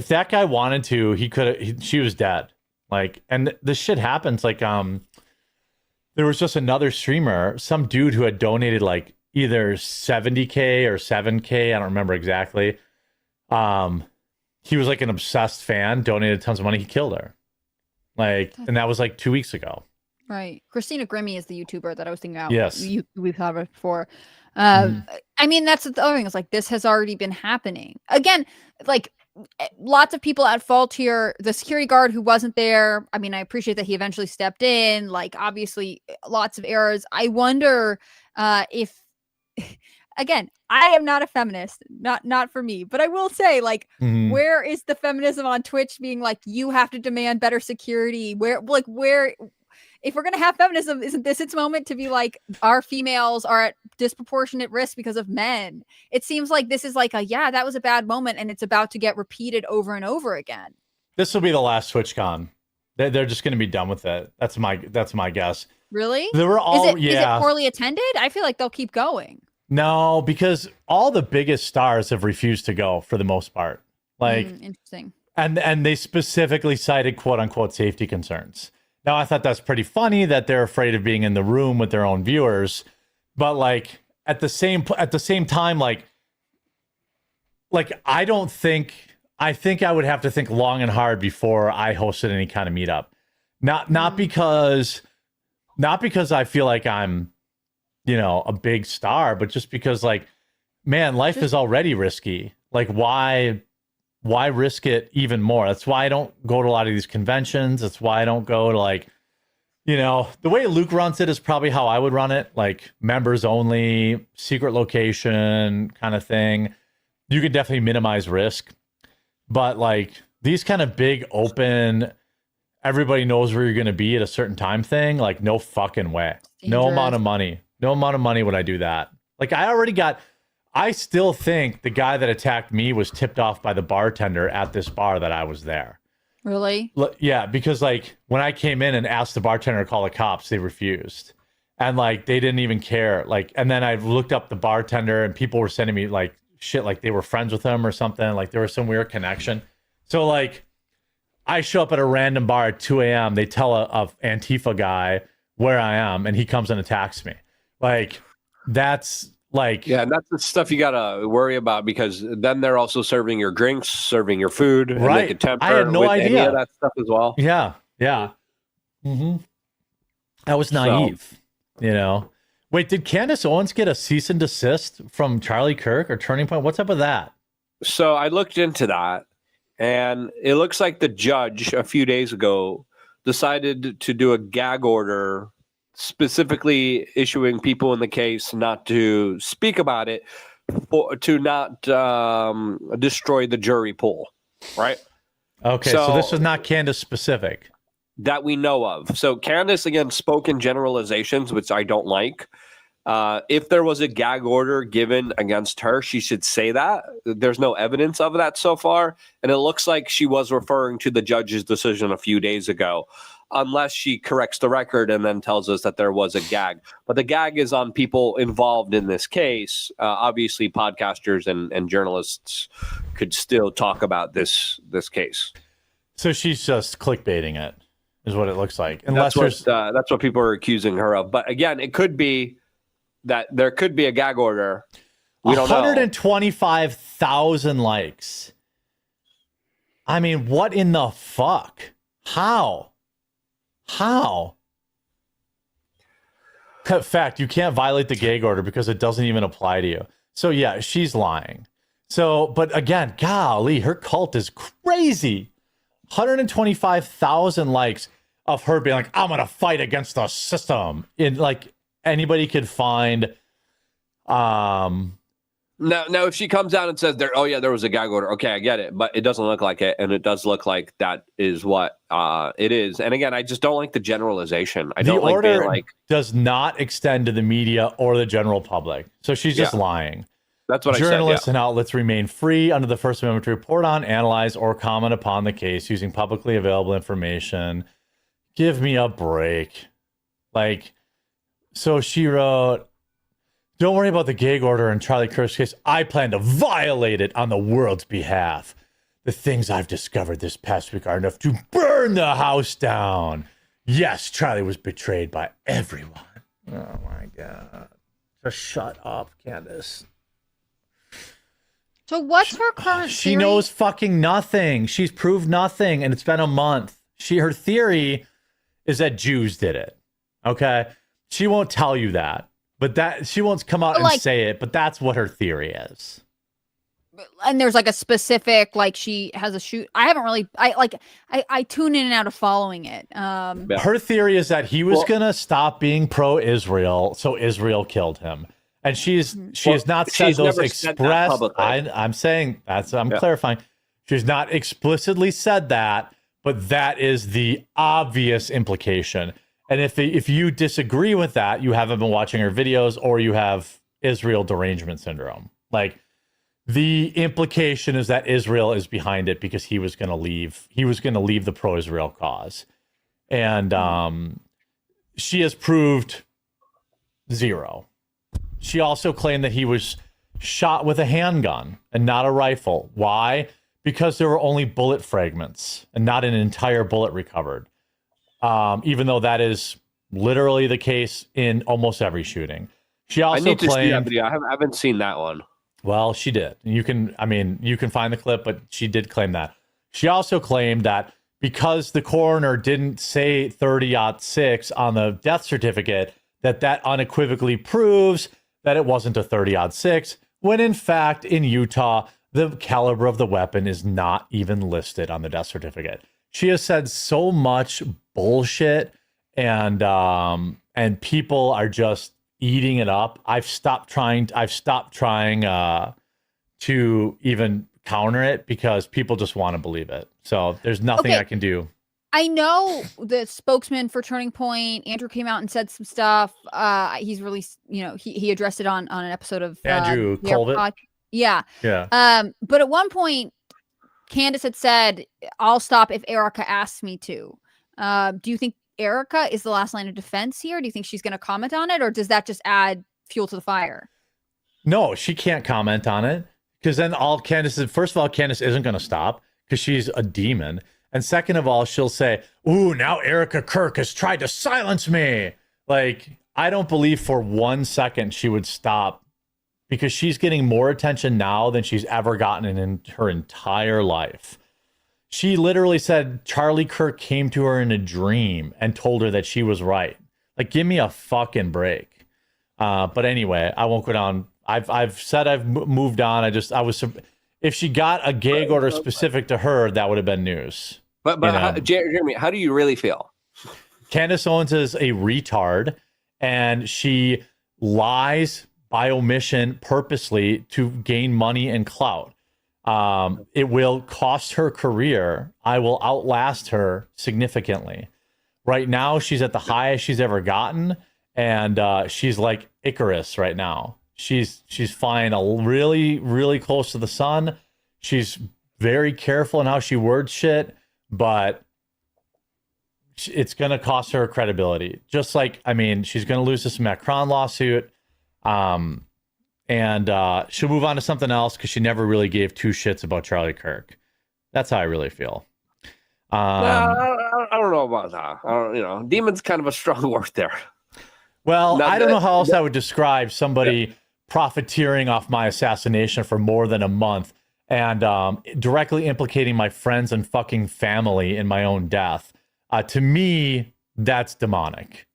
that guy wanted to, he could. She was dead. Like, and this shit happens. Like, there was just another streamer, some dude who had donated like either 70K or 7K. I don't remember exactly. He was like an obsessed fan, donated tons of money. He killed her. Like, and that was like 2 weeks ago. Right. Christina Grimmie is the YouTuber that I was thinking about. Yes. We've had it before. I mean, that's the other thing. It's like, this has already been happening. Again, like, lots of people at fault here. The security guard who wasn't there. I mean, I appreciate that he eventually stepped in. Like, obviously, lots of errors. I wonder if, again, I am not a feminist, not for me, but I will say, like, where is the feminism on Twitch being like, you have to demand better security? Where, if we're going to have feminism, isn't this its moment to be like, our females are at disproportionate risk because of men? It seems like this is like that was a bad moment, and it's about to get repeated over and over again. This will be the last TwitchCon. They're just going to be done with it. That's my guess. Really? They were all, is it poorly attended? I feel like they'll keep going. No, because all the biggest stars have refused to go for the most part. Like, interesting. And they specifically cited quote unquote safety concerns. Now, I thought that's pretty funny that they're afraid of being in the room with their own viewers, but like at the same time, like I think I would have to think long and hard before I hosted any kind of meetup. Not because I feel like I'm, a big star, but just because, like, man, life is already risky. Like, why risk it even more? That's why I don't go to a lot of these conventions. That's why I don't go to, like, the way Luke runs it is probably how I would run it, like members only, secret location kind of thing. You could definitely minimize risk, but like these kind of big open, everybody knows where you're going to be at a certain time thing, like, no fucking way. No amount of money would I do that. Like, I still think the guy that attacked me was tipped off by the bartender at this bar that I was there. Really? Yeah, because like when I came in and asked the bartender to call the cops, they refused. And like they didn't even care. Like, and then I looked up the bartender and people were sending me like shit, like they were friends with him or something. Like there was some weird connection. So like I show up at a random bar at 2 a.m. They tell a Antifa guy where I am, and he comes and attacks me. Like, that's like, yeah, and that's the stuff you gotta worry about, because then they're also serving your drinks, serving your food, and right? they can temper I had no idea any of that stuff as well. Yeah. I was naive, Wait, did Candace Owens get a cease and desist from Charlie Kirk or Turning Point? What's up with that? So I looked into that, and it looks like the judge a few days ago decided to do a gag order, specifically issuing people in the case not to speak about it, or to not destroy the jury pool, right? Okay, so this is not Candace specific. that we know of. So Candace, again, spoke in generalizations, which I don't like. If there was a gag order given against her, she should say that. There's no evidence of that so far. And it looks like she was referring to the judge's decision a few days ago, unless she corrects the record and then tells us that there was a gag. But the gag is on people involved in this case. Obviously, podcasters and journalists could still talk about this case. So she's just clickbaiting it, is what it looks like. Unless that's what people are accusing her of. But again, it could be that there could be a gag order. We don't know. 125,000 likes. I mean, what in the fuck? How? Fact, you can't violate the gag order because it doesn't even apply to you. So yeah, she's lying. So, but again, golly, her cult is crazy. 125,000 likes of her being like, I'm going to fight against the system. In like, anybody could find now if she comes out and says there was a gag order, okay, I get it, but it doesn't look like it, and it does look like that is what it is. And again, I just don't like the generalization. I don't like being like, does not extend to the media or the general public, so she's just lying. That's what journalists I said, and outlets remain free under the First Amendment to report on, analyze, or comment upon the case using publicly available information. Give me a break. Like, so she wrote, don't worry about the gag order in Charlie Kirk's case. I plan to violate it on the world's behalf. The things I've discovered this past week are enough to burn the house down. Yes, Charlie was betrayed by everyone. Oh my God. Just shut up, Candace. So what's her current She theory? knows fucking nothing. She's proved nothing, and it's been a month. Her theory is that Jews did it. Okay? She won't tell you that. But that she won't come out and say it, but that's what her theory is. And there's like a specific, like she has a shoot. I haven't really, I tune in and out of following it. Her theory is that he was going to stop being pro-Israel, so Israel killed him. And she has not said those expressed. I'm saying I'm clarifying. She's not explicitly said that, but that is the obvious implication. And if you disagree with that, you haven't been watching her videos, or you have Israel derangement syndrome. Like, the implication is that Israel is behind it because he was going to leave. He was going to leave the pro-Israel cause. And she has proved zero. She also claimed that he was shot with a handgun and not a rifle. Why? Because there were only bullet fragments and not an entire bullet recovered. Even though that is literally the case in almost every shooting. She also claimed, to see that video. I haven't seen that one. Well, she did. You can find the clip, but she did claim that. She also claimed that because the coroner didn't say 30-06 on the death certificate, that unequivocally proves that it wasn't a 30-06, when in fact in Utah, the caliber of the weapon is not even listed on the death certificate. She has said so much bullshit, and people are just eating it up. I've stopped trying to even counter it because people just want to believe it. So there's nothing I can do. I know the spokesman for Turning Point, Andrew, came out and said some stuff. He's released, he addressed it on an episode of Andrew Colvett. Yeah. But at one point, Candace had said, I'll stop if Erica asks me to. Do you think Erica is the last line of defense here? Do you think she's going to comment on it, or does that just add fuel to the fire? No, she can't comment on it, because then first of all, Candace isn't going to stop because she's a demon. And second of all, she'll say, ooh, now Erica Kirk has tried to silence me. Like, I don't believe for 1 second she would stop, because she's getting more attention now than she's ever gotten in her entire life. She literally said Charlie Kirk came to her in a dream and told her that she was right. Like, give me a fucking break. But anyway, I won't go down. I've said I've moved on. If she got a gag order specific to her, that would have been news. But Jeremy, how do you really feel? Candace Owens is a retard, and she lies by omission purposely to gain money and clout. It will cost her career. I will outlast her significantly. Right now, she's at the highest she's ever gotten, and she's like Icarus right now. She's flying really, really close to the sun. She's very careful in how she words shit, but it's going to cost her credibility. Just like, I mean, she's going to lose this Macron lawsuit, and she'll move on to something else because she never really gave two shits about Charlie Kirk. That's how I really feel. I don't know about that. Demon's kind of a strong word there. Well, I don't know how else I would describe somebody profiteering off my assassination for more than a month and directly implicating my friends and fucking family in my own death. To me, that's demonic.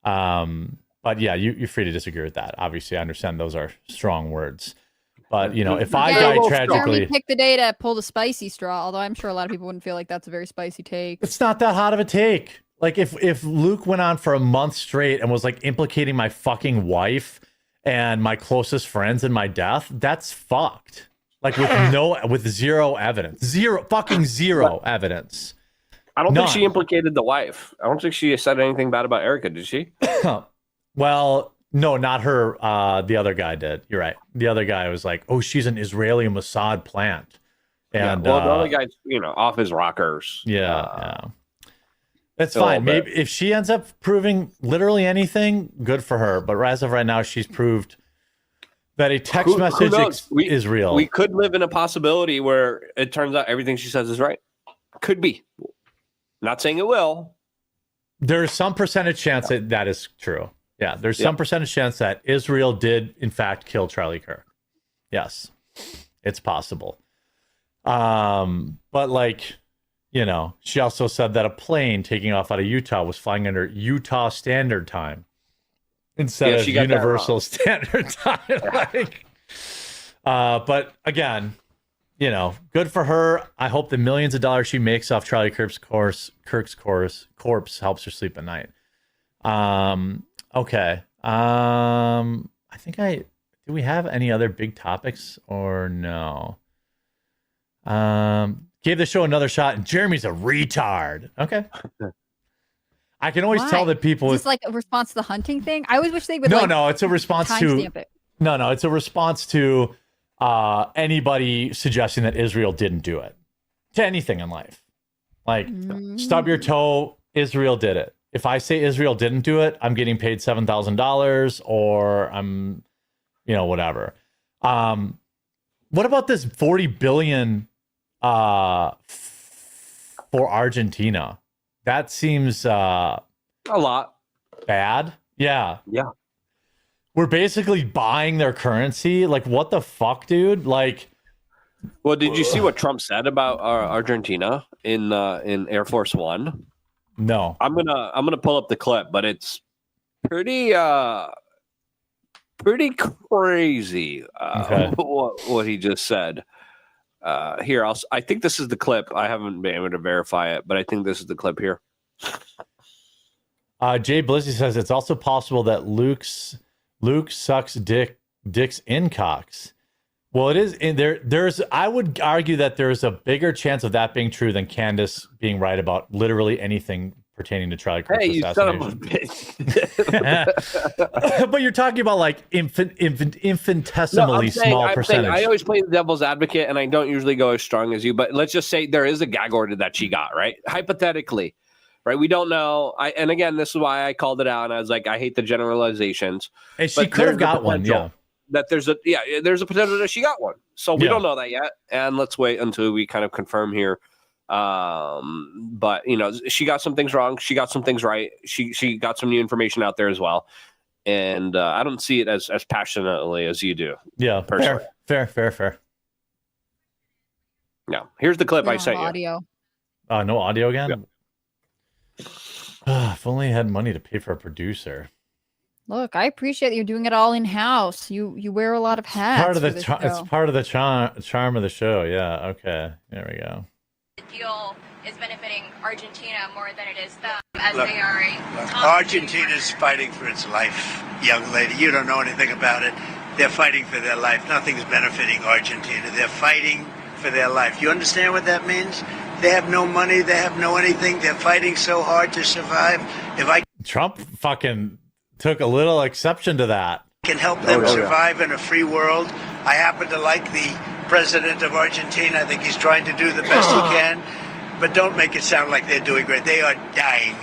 But yeah, you're free to disagree with that. Obviously, I understand those are strong words. But, if I die tragically... Jeremy picked the day to pull the spicy straw, although I'm sure a lot of people wouldn't feel like that's a very spicy take. It's not that hot of a take. Like, if Luke went on for a month straight and was, like, implicating my fucking wife and my closest friends in my death, that's fucked. Like, with zero evidence. Zero evidence. I don't think she implicated the wife. I don't think she said anything bad about Erica, did she? Well... No, not her. The other guy did. You're right. The other guy was like, "Oh, she's an Israeli Mossad plant." And the other guy's, off his rockers. Yeah. That's fine. Maybe if she ends up proving literally anything, good for her. But as of right now, she's proved that a text message is real. We could live in a possibility where it turns out everything she says is right. Could be. Not saying it will. There's some percentage chance that is true. Yeah, there's some percentage chance that Israel did, in fact, kill Charlie Kirk. Yes, it's possible. But, like, she also said that a plane taking off out of Utah was flying under Utah Standard Time instead of Universal Standard Time. But, again, good for her. I hope the millions of dollars she makes off Charlie Kirk's corpse helps her sleep at night. Okay. I think do we have any other big topics or no? Gave the show another shot and Jeremy's a retard. Okay. I can always tell that people... Is this like a response to the hunting thing? I always wish they would No, it's a response to... No, it's a response to anybody suggesting that Israel didn't do it. To anything in life. Like, stub your toe, Israel did it. If I say Israel didn't do it, I'm getting paid $7,000 or I'm, whatever. What about this $40 billion for Argentina? That seems a lot bad. Yeah. Yeah. We're basically buying their currency. Like, what the fuck, dude? Like, well, did you see what Trump said about Argentina in Air Force One? No, I'm gonna pull up the clip, but it's pretty crazy what he just said. Here, I think this is the clip. I haven't been able to verify it, but I think this is the clip here. Jay Blizzy says it's also possible that Luke sucks dicks in cocks. Well, it is in there. I would argue that there's a bigger chance of that being true than Candace being right about literally anything pertaining to Charlie Kirk's assassination. Son of a bitch. But you're talking about like infinitesimally small percentage. I always play the devil's advocate, and I don't usually go as strong as you. But let's just say there is a gag order that she got, right? Hypothetically, right? We don't know. And again, this is why I called it out, and I was like, I hate the generalizations. And she could have got one, yeah. That there's a potential that she got one. So we don't know that yet. And let's wait until we kind of confirm here. But she got some things wrong. She got some things right. She got some new information out there as well. And I don't see it as passionately as you do. Yeah. Personally. Fair. Yeah. Here's the clip I sent you. No audio again? Yeah. If only I had money to pay for a producer. Look, I appreciate that you're doing it all in house. You wear a lot of hats. It's part of the charm of the show. Yeah. Okay. There we go. The deal is benefiting Argentina more than it is them, as they are Argentina's fighting for its life, young lady. You don't know anything about it. They're fighting for their life. Nothing's benefiting Argentina. They're fighting for their life. You understand what that means? They have no money. They have no anything. They're fighting so hard to survive. Trump fucking took a little exception to that. Can help them survive in a free world. I happen to like the president of Argentina. I think he's trying to do the best he can. But don't make it sound like they're doing great. They are dying.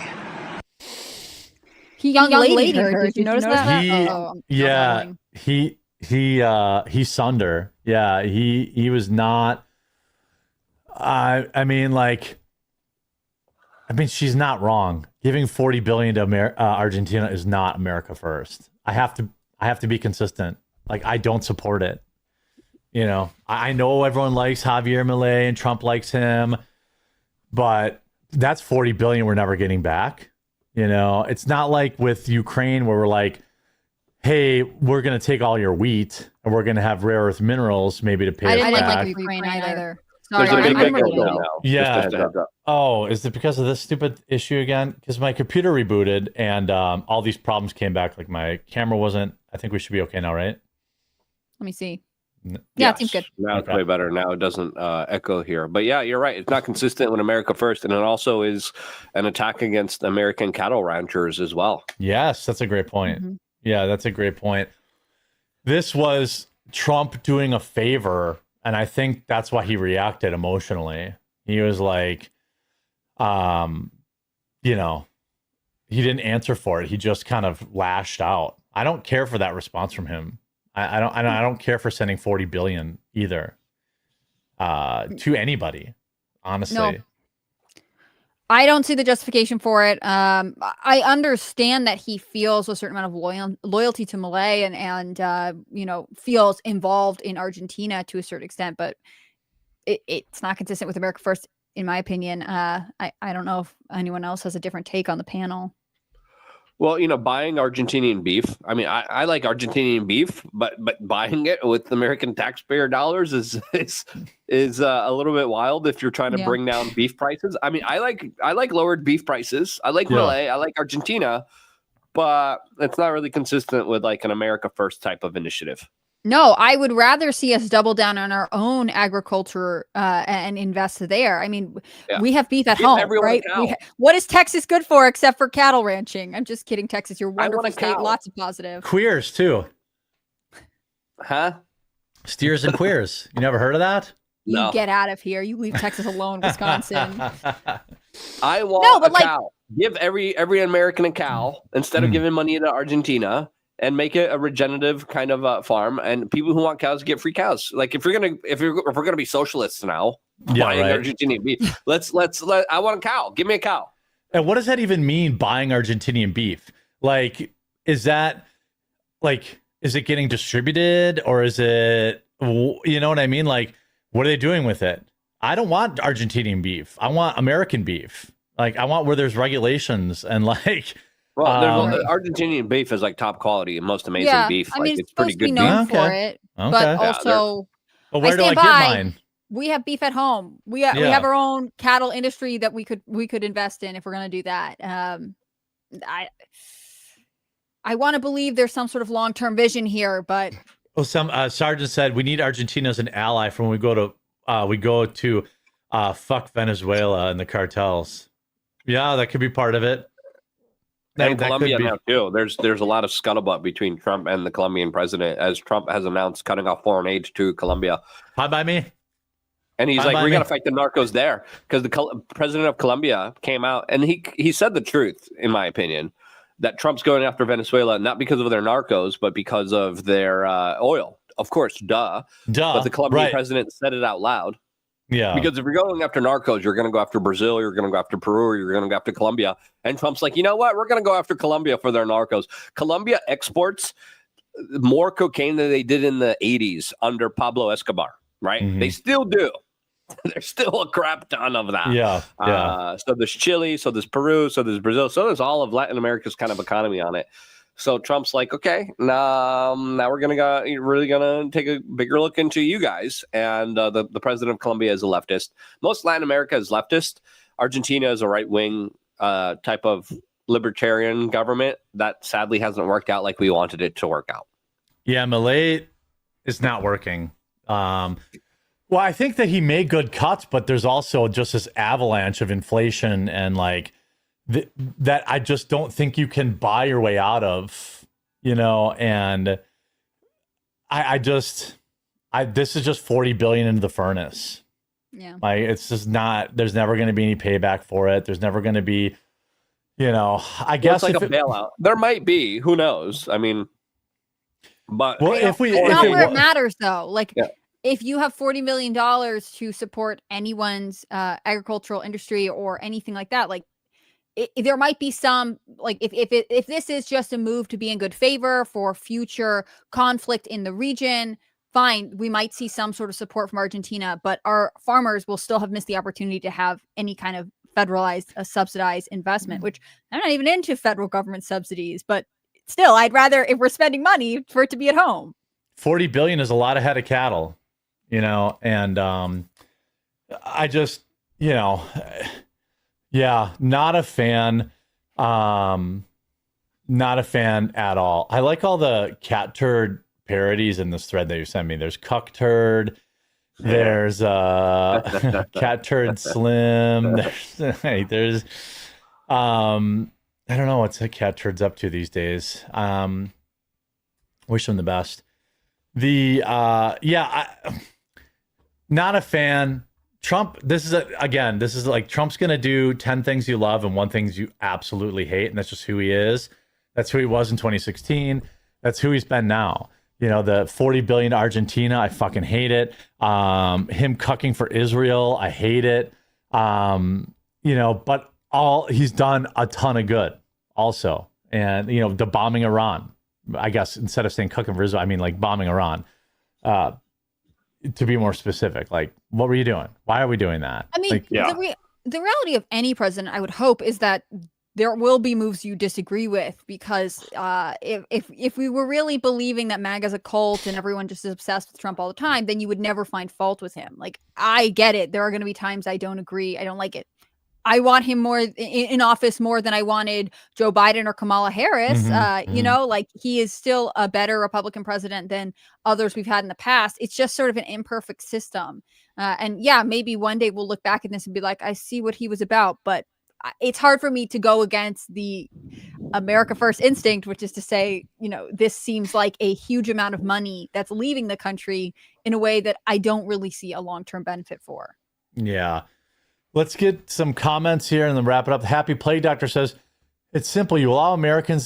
Young lady her. Did you notice that? He's Sunder. Yeah, he was not. I mean, she's not wrong. Giving $40 billion to Argentina is not America first. I have to be consistent. Like, I don't support it. You know, I know everyone likes Javier Milei and Trump likes him, but that's $40 billion we're never getting back. You know, it's not like with Ukraine where we're like, hey, we're going to take all your wheat and we're going to have rare earth minerals maybe to pay us back. I didn't like Ukraine either. There's a big now. Yeah. Oh, is it because of this stupid issue again? Because my computer rebooted and all these problems came back. Like my camera wasn't. I think we should be okay now, right? Let me see. Yeah, it seems good. Now it's way better. Now it doesn't echo here. But yeah, you're right. It's not consistent with America first. And it also is an attack against American cattle ranchers as well. Yes, that's a great point. Mm-hmm. Yeah, that's a great point. This was Trump doing a favor. And I think that's why he reacted emotionally. He was like, you know, he didn't answer for it. He just kind of lashed out. I don't care for that response from him. I don't care for sending 40 billion either to anybody, honestly. No. I don't see the justification for it. I understand that he feels a certain amount of loyalty to Milei and you know, feels involved in Argentina to a certain extent, but it's not consistent with America First, in my opinion. I don't know if anyone else has a different take on the panel. Well, you know, buying Argentinian beef. I mean, I like Argentinian beef, but buying it with American taxpayer dollars is a little bit wild if you're trying to bring down beef prices. I mean, I like lowered beef prices. I like Milei. I like Argentina, but it's not really consistent with like an America First type of initiative. No, I would rather see us double down on our own agriculture and invest there. I mean, we have beef at home, right? What is Texas good for except for cattle ranching? I'm just kidding, Texas. You're a wonderful state. Lots of positive. Queers, too. Huh? Steers and queers. You never heard of that? You get out of here. You leave Texas alone, Wisconsin. I want a cow. Give every American a cow instead of giving money to Argentina. And make it a regenerative kind of farm, and people who want cows get free cows. Like if we're gonna be socialists now, buying Argentinian beef, I want a cow. Give me a cow. And what does that even mean? Buying Argentinian beef? Like, is it getting distributed, or is it, you know what I mean? Like, what are they doing with it? I don't want Argentinian beef. I want American beef. Like, I want where there's regulations and like. Well, Argentinian beef is like top quality and most amazing beef. I mean, it's pretty good. Be known for it, but also, well, where do I get mine? We have beef at home. We have our own cattle industry that we could invest in if we're going to do that. I want to believe there's some sort of long-term vision here, but some Sergeant said we need Argentina as an ally for when we go to fuck Venezuela and the cartels. Yeah, that could be part of it. And Colombia now too. There's a lot of scuttlebutt between Trump and the Colombian president, as Trump has announced cutting off foreign aid to Colombia. Hi by me. And he's like, we got to fight the narcos there, because the president of Colombia came out and he said the truth, in my opinion, that Trump's going after Venezuela not because of their narcos, but because of their oil. Of course, duh. But the Colombian president said it out loud. Yeah. Because if you're going after narcos, you're going to go after Brazil, you're going to go after Peru, or you're going to go after Colombia. And Trump's like, you know what? We're going to go after Colombia for their narcos. Colombia exports more cocaine than they did in the 80s under Pablo Escobar, right? Mm-hmm. They still do. There's still a crap ton of that. Yeah. So there's Chile, so there's Peru, so there's Brazil, so there's all of Latin America's kind of economy on it. So Trump's like, okay, now we're really gonna take a bigger look into you guys. And the president of Colombia is a leftist. Most Latin America is leftist. Argentina is a right wing type of libertarian government that sadly hasn't worked out like we wanted it to work out. Yeah, Milei is not working. Well, Well, I think that he made good cuts, but there's also just this avalanche of inflation and like that I just don't think you can buy your way out of, and this is just 40 billion into the furnace. Yeah. Like, it's just not, there's never going to be any payback for it. There's never going to be, I guess it's like a bailout. There might be, who knows? I mean, but it's not where it matters though. Like, if you have $40 million to support anyone's agricultural industry or anything like that, like there might be some, like if this is just a move to be in good favor for future conflict in the region, fine, we might see some sort of support from Argentina, but our farmers will still have missed the opportunity to have any kind of federalized, subsidized investment, which I'm not even into federal government subsidies, but still, I'd rather, if we're spending money, for it to be at home. 40 billion is a lot of head of cattle. And I just, not a fan. Not a fan at all. I like all the cat turd parodies in this thread that you sent me. There's cuck turd. There's cat turd slim. There's I don't know what's a cat turd's up to these days. Wish them the best. Not a fan. Trump, this is like Trump's going to do 10 things you love and one things you absolutely hate. And that's just who he is. That's who he was in 2016. That's who he's been now. The 40 billion to Argentina, I fucking hate it. Him cucking for Israel, I hate it. But he's done a ton of good also. And, the bombing Iran, I guess, instead of saying cucking for Israel, I mean like bombing Iran. To be more specific, like, what were you doing? Why are we doing that? I mean, the reality of any president, I would hope, is that there will be moves you disagree with, because if we were really believing that MAGA is a cult and everyone just is obsessed with Trump all the time, then you would never find fault with him. Like, I get it. There are going to be times I don't agree. I don't like it. I want him more in office more than I wanted Joe Biden or Kamala Harris. Like, he is still a better Republican president than others we've had in the past. It's just sort of an imperfect system. Maybe one day we'll look back at this and be like, I see what he was about. But it's hard for me to go against the America First instinct, which is to say, this seems like a huge amount of money that's leaving the country in a way that I don't really see a long-term benefit for. Yeah. Let's get some comments here and then wrap it up. The Happy Plague Doctor says, it's simple. You allow American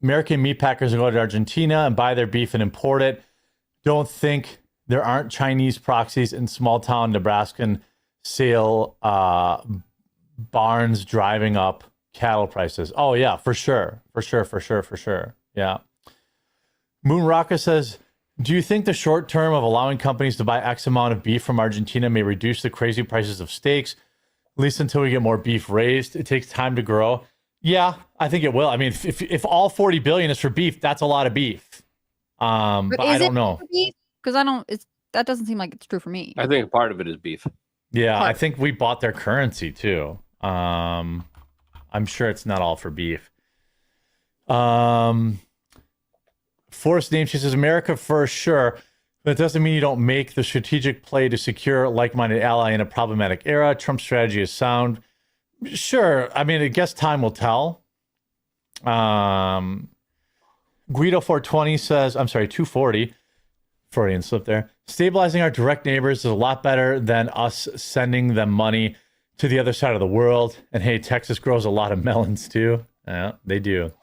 meat packers to go to Argentina and buy their beef and import it. Don't think there aren't Chinese proxies in small town Nebraskan sale barns driving up cattle prices. Oh, yeah, for sure. Yeah. Moon Rocka says, do you think the short term of allowing companies to buy X amount of beef from Argentina may reduce the crazy prices of steaks? At least until we get more beef raised. It takes time to grow. Yeah, I think it will. I mean, if all 40 billion is for beef, that's a lot of beef. But I don't know. Because that doesn't seem like it's true for me. I think part of it is beef. Yeah, I think we bought their currency too. I'm sure it's not all for beef. Forced name, she says, America first, sure. But it doesn't mean you don't make the strategic play to secure a like-minded ally in a problematic era. Trump's strategy is sound. Sure. I mean, I guess time will tell. Guido 420 says, I'm sorry, 240. Freudian slip there. Stabilizing our direct neighbors is a lot better than us sending them money to the other side of the world. And hey, Texas grows a lot of melons too. Yeah, they do.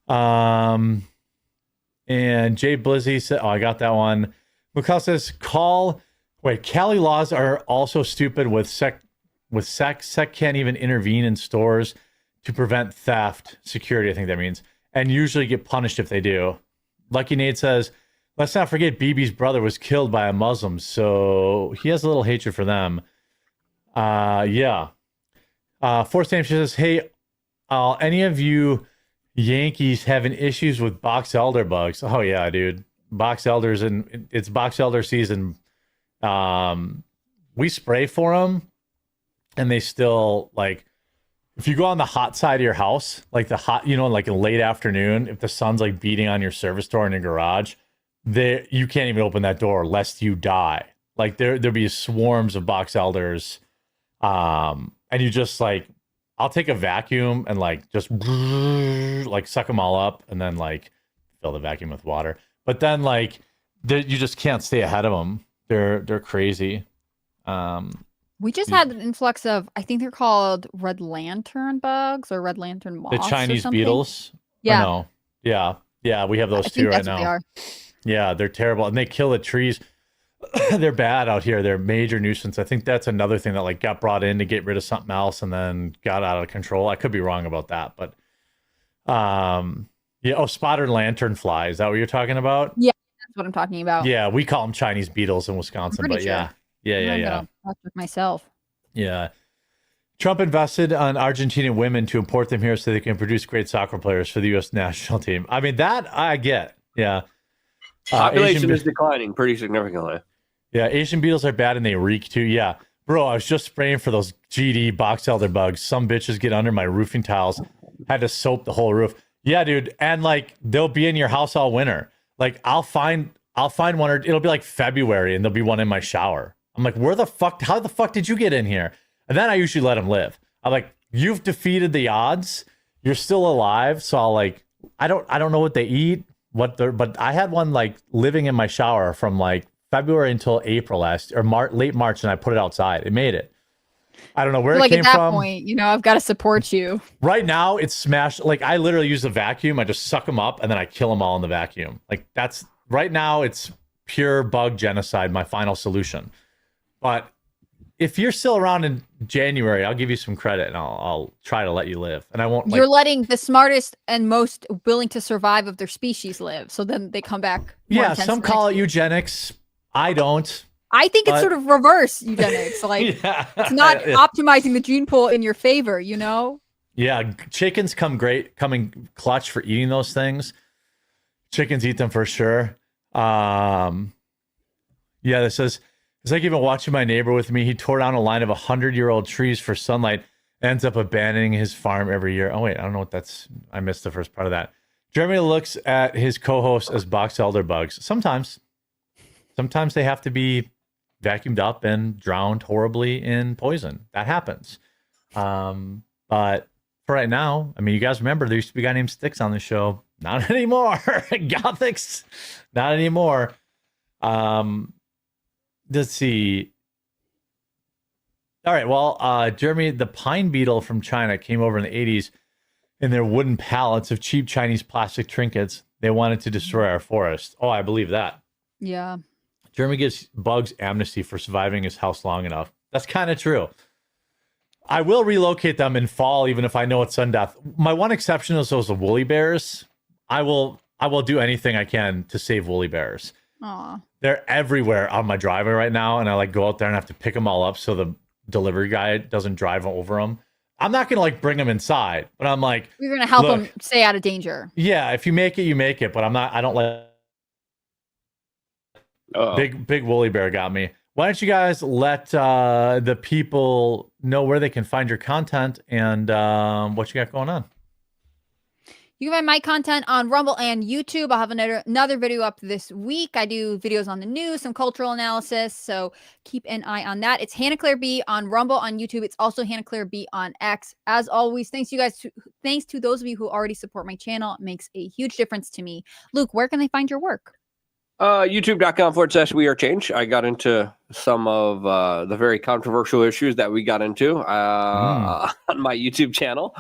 And Jay Blizzy said, I got that one. McCall says, Cali laws are also stupid with sex. Sec can't even intervene in stores to prevent theft. Security, I think that means. And usually get punished if they do. Lucky Nate says, let's not forget Bibi's brother was killed by a Muslim, so he has a little hatred for them. Yeah. Forced name, she says, hey, any of you Yankees having issues with box elder bugs? Oh, yeah, dude. Box elders, and it's box elder season. We spray for them, and they still, like, if you go on the hot side of your house, like the hot, like in late afternoon, if the sun's like beating on your service door in your garage, you can't even open that door lest you die. Like there'll be swarms of box elders. And you just like, I'll take a vacuum and like just like suck them all up and then like fill the vacuum with water. But then like you just can't stay ahead of them. They're crazy. We just had an influx of, I think they're called red lantern bugs or red lantern moths. The Chinese beetles? Yeah. No. Yeah, we have those too right now. They are. Yeah, they're terrible. And they kill the trees. They're bad out here. They're a major nuisance. I think that's another thing that like got brought in to get rid of something else and then got out of control. I could be wrong about that, but spotted lanternfly. Is that what you're talking about? Yeah, that's what I'm talking about. Yeah, we call them Chinese beetles in Wisconsin, but sure. Yeah. With myself. Yeah. Trump invested on Argentinian women to import them here so they can produce great soccer players for the U.S. national team. I mean, that I get. Yeah. Population is declining pretty significantly. Yeah, Asian beetles are bad and they reek too. Yeah. Bro, I was just spraying for those GD box elder bugs. Some bitches get under my roofing tiles. Had to soap the whole roof. Yeah, dude. And like they'll be in your house all winter. Like I'll find one, or it'll be like February and there'll be one in my shower. I'm like, how the fuck did you get in here? And then I usually let them live. I'm like, you've defeated the odds. You're still alive. So I'll like, I don't know what they eat, but I had one like living in my shower from like February until April late March, and I put it outside. It made it. I don't know where it came from. At that point, I've got to support you. Right now, it's smashed. Like I literally use the vacuum. I just suck them up and then I kill them all in the vacuum. Like that's right now. It's pure bug genocide. My final solution. But if you're still around in January, I'll give you some credit and I'll try to let you live. And I won't. You're letting the smartest and most willing to survive of their species live. So then they come back. Yeah, some call it eugenics. I don't. I think it's sort of reverse eugenics. Like it's not optimizing the gene pool in your favor, Yeah, chickens coming clutch for eating those things. Chickens eat them for sure. Yeah, this says. It's like even watching my neighbor with me. He tore down a line of 100-year-old trees for sunlight, ends up abandoning his farm every year. Oh, wait, I don't know what that's. I missed the first part of that. Jeremy looks at his co-hosts as box elder bugs. Sometimes they have to be vacuumed up and drowned horribly in poison. That happens. But for right now, I mean, you guys remember there used to be a guy named Styx on the show. Not anymore. Gothics, not anymore. Let's see. All right. Well, Jeremy, the pine beetle from China came over in the 80s in their wooden pallets of cheap Chinese plastic trinkets. They wanted to destroy our forest. Oh, I believe that. Yeah. Jeremy gives bugs amnesty for surviving his house long enough. That's kind of true. I will relocate them in fall, even if I know it's sudden death. My one exception is those woolly bears. I will do anything I can to save woolly bears. Aw. They're everywhere on my driveway right now, and I like go out there and have to pick them all up so the delivery guy doesn't drive over them. I'm not gonna like bring them inside, but I'm like, you're gonna help them stay out of danger. Yeah, if you make it, you make it. But I don't let. Big woolly bear got me. Why don't you guys let the people know where they can find your content and what you got going on? You can find my content on Rumble and YouTube. I'll have another video up this week. I do videos on the news, some cultural analysis, so keep an eye on that. It's Hannah Claire B on Rumble, on YouTube. It's also Hannah Claire B on X. As always, thanks to those of you who already support my channel. It makes a huge difference to me. Luke, where can they find your work? YouTube.com/We Are Change. I got into some of the very controversial issues that we got into on my YouTube channel.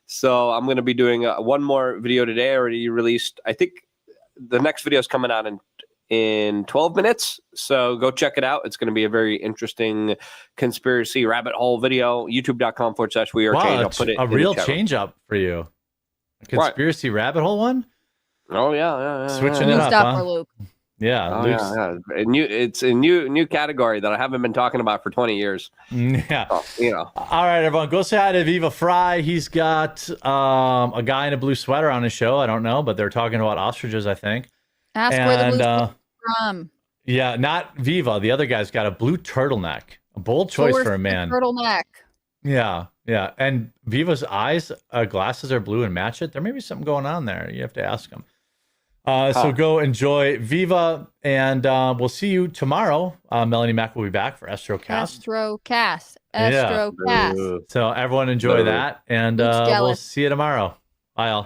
So I'm going to be doing one more video today. I already released, I think the next video is coming out in 12 minutes. So go check it out. It's going to be a very interesting conspiracy rabbit hole video. YouTube.com/We Are Change. I'll put it a real change up for you. A conspiracy rabbit hole one? Oh, yeah. Switching it up, for Luke. Yeah, it's a new category that I haven't been talking about for 20 years. Yeah. So, All right, everyone, go say hi to Viva Fry. He's got a guy in a blue sweater on his show. I don't know, but they're talking about ostriches, I think. Ask where the blue sweater from. Yeah, not Viva. The other guy's got a blue turtleneck. A bold choice for a man. Turtleneck. Yeah. And Viva's glasses are blue and match it. There may be something going on there. You have to ask him. So go enjoy Viva, and we'll see you tomorrow. Melanie Mac will be back for Astrocast. Astrocast. So everyone enjoy that, and we'll see you tomorrow. Bye, all.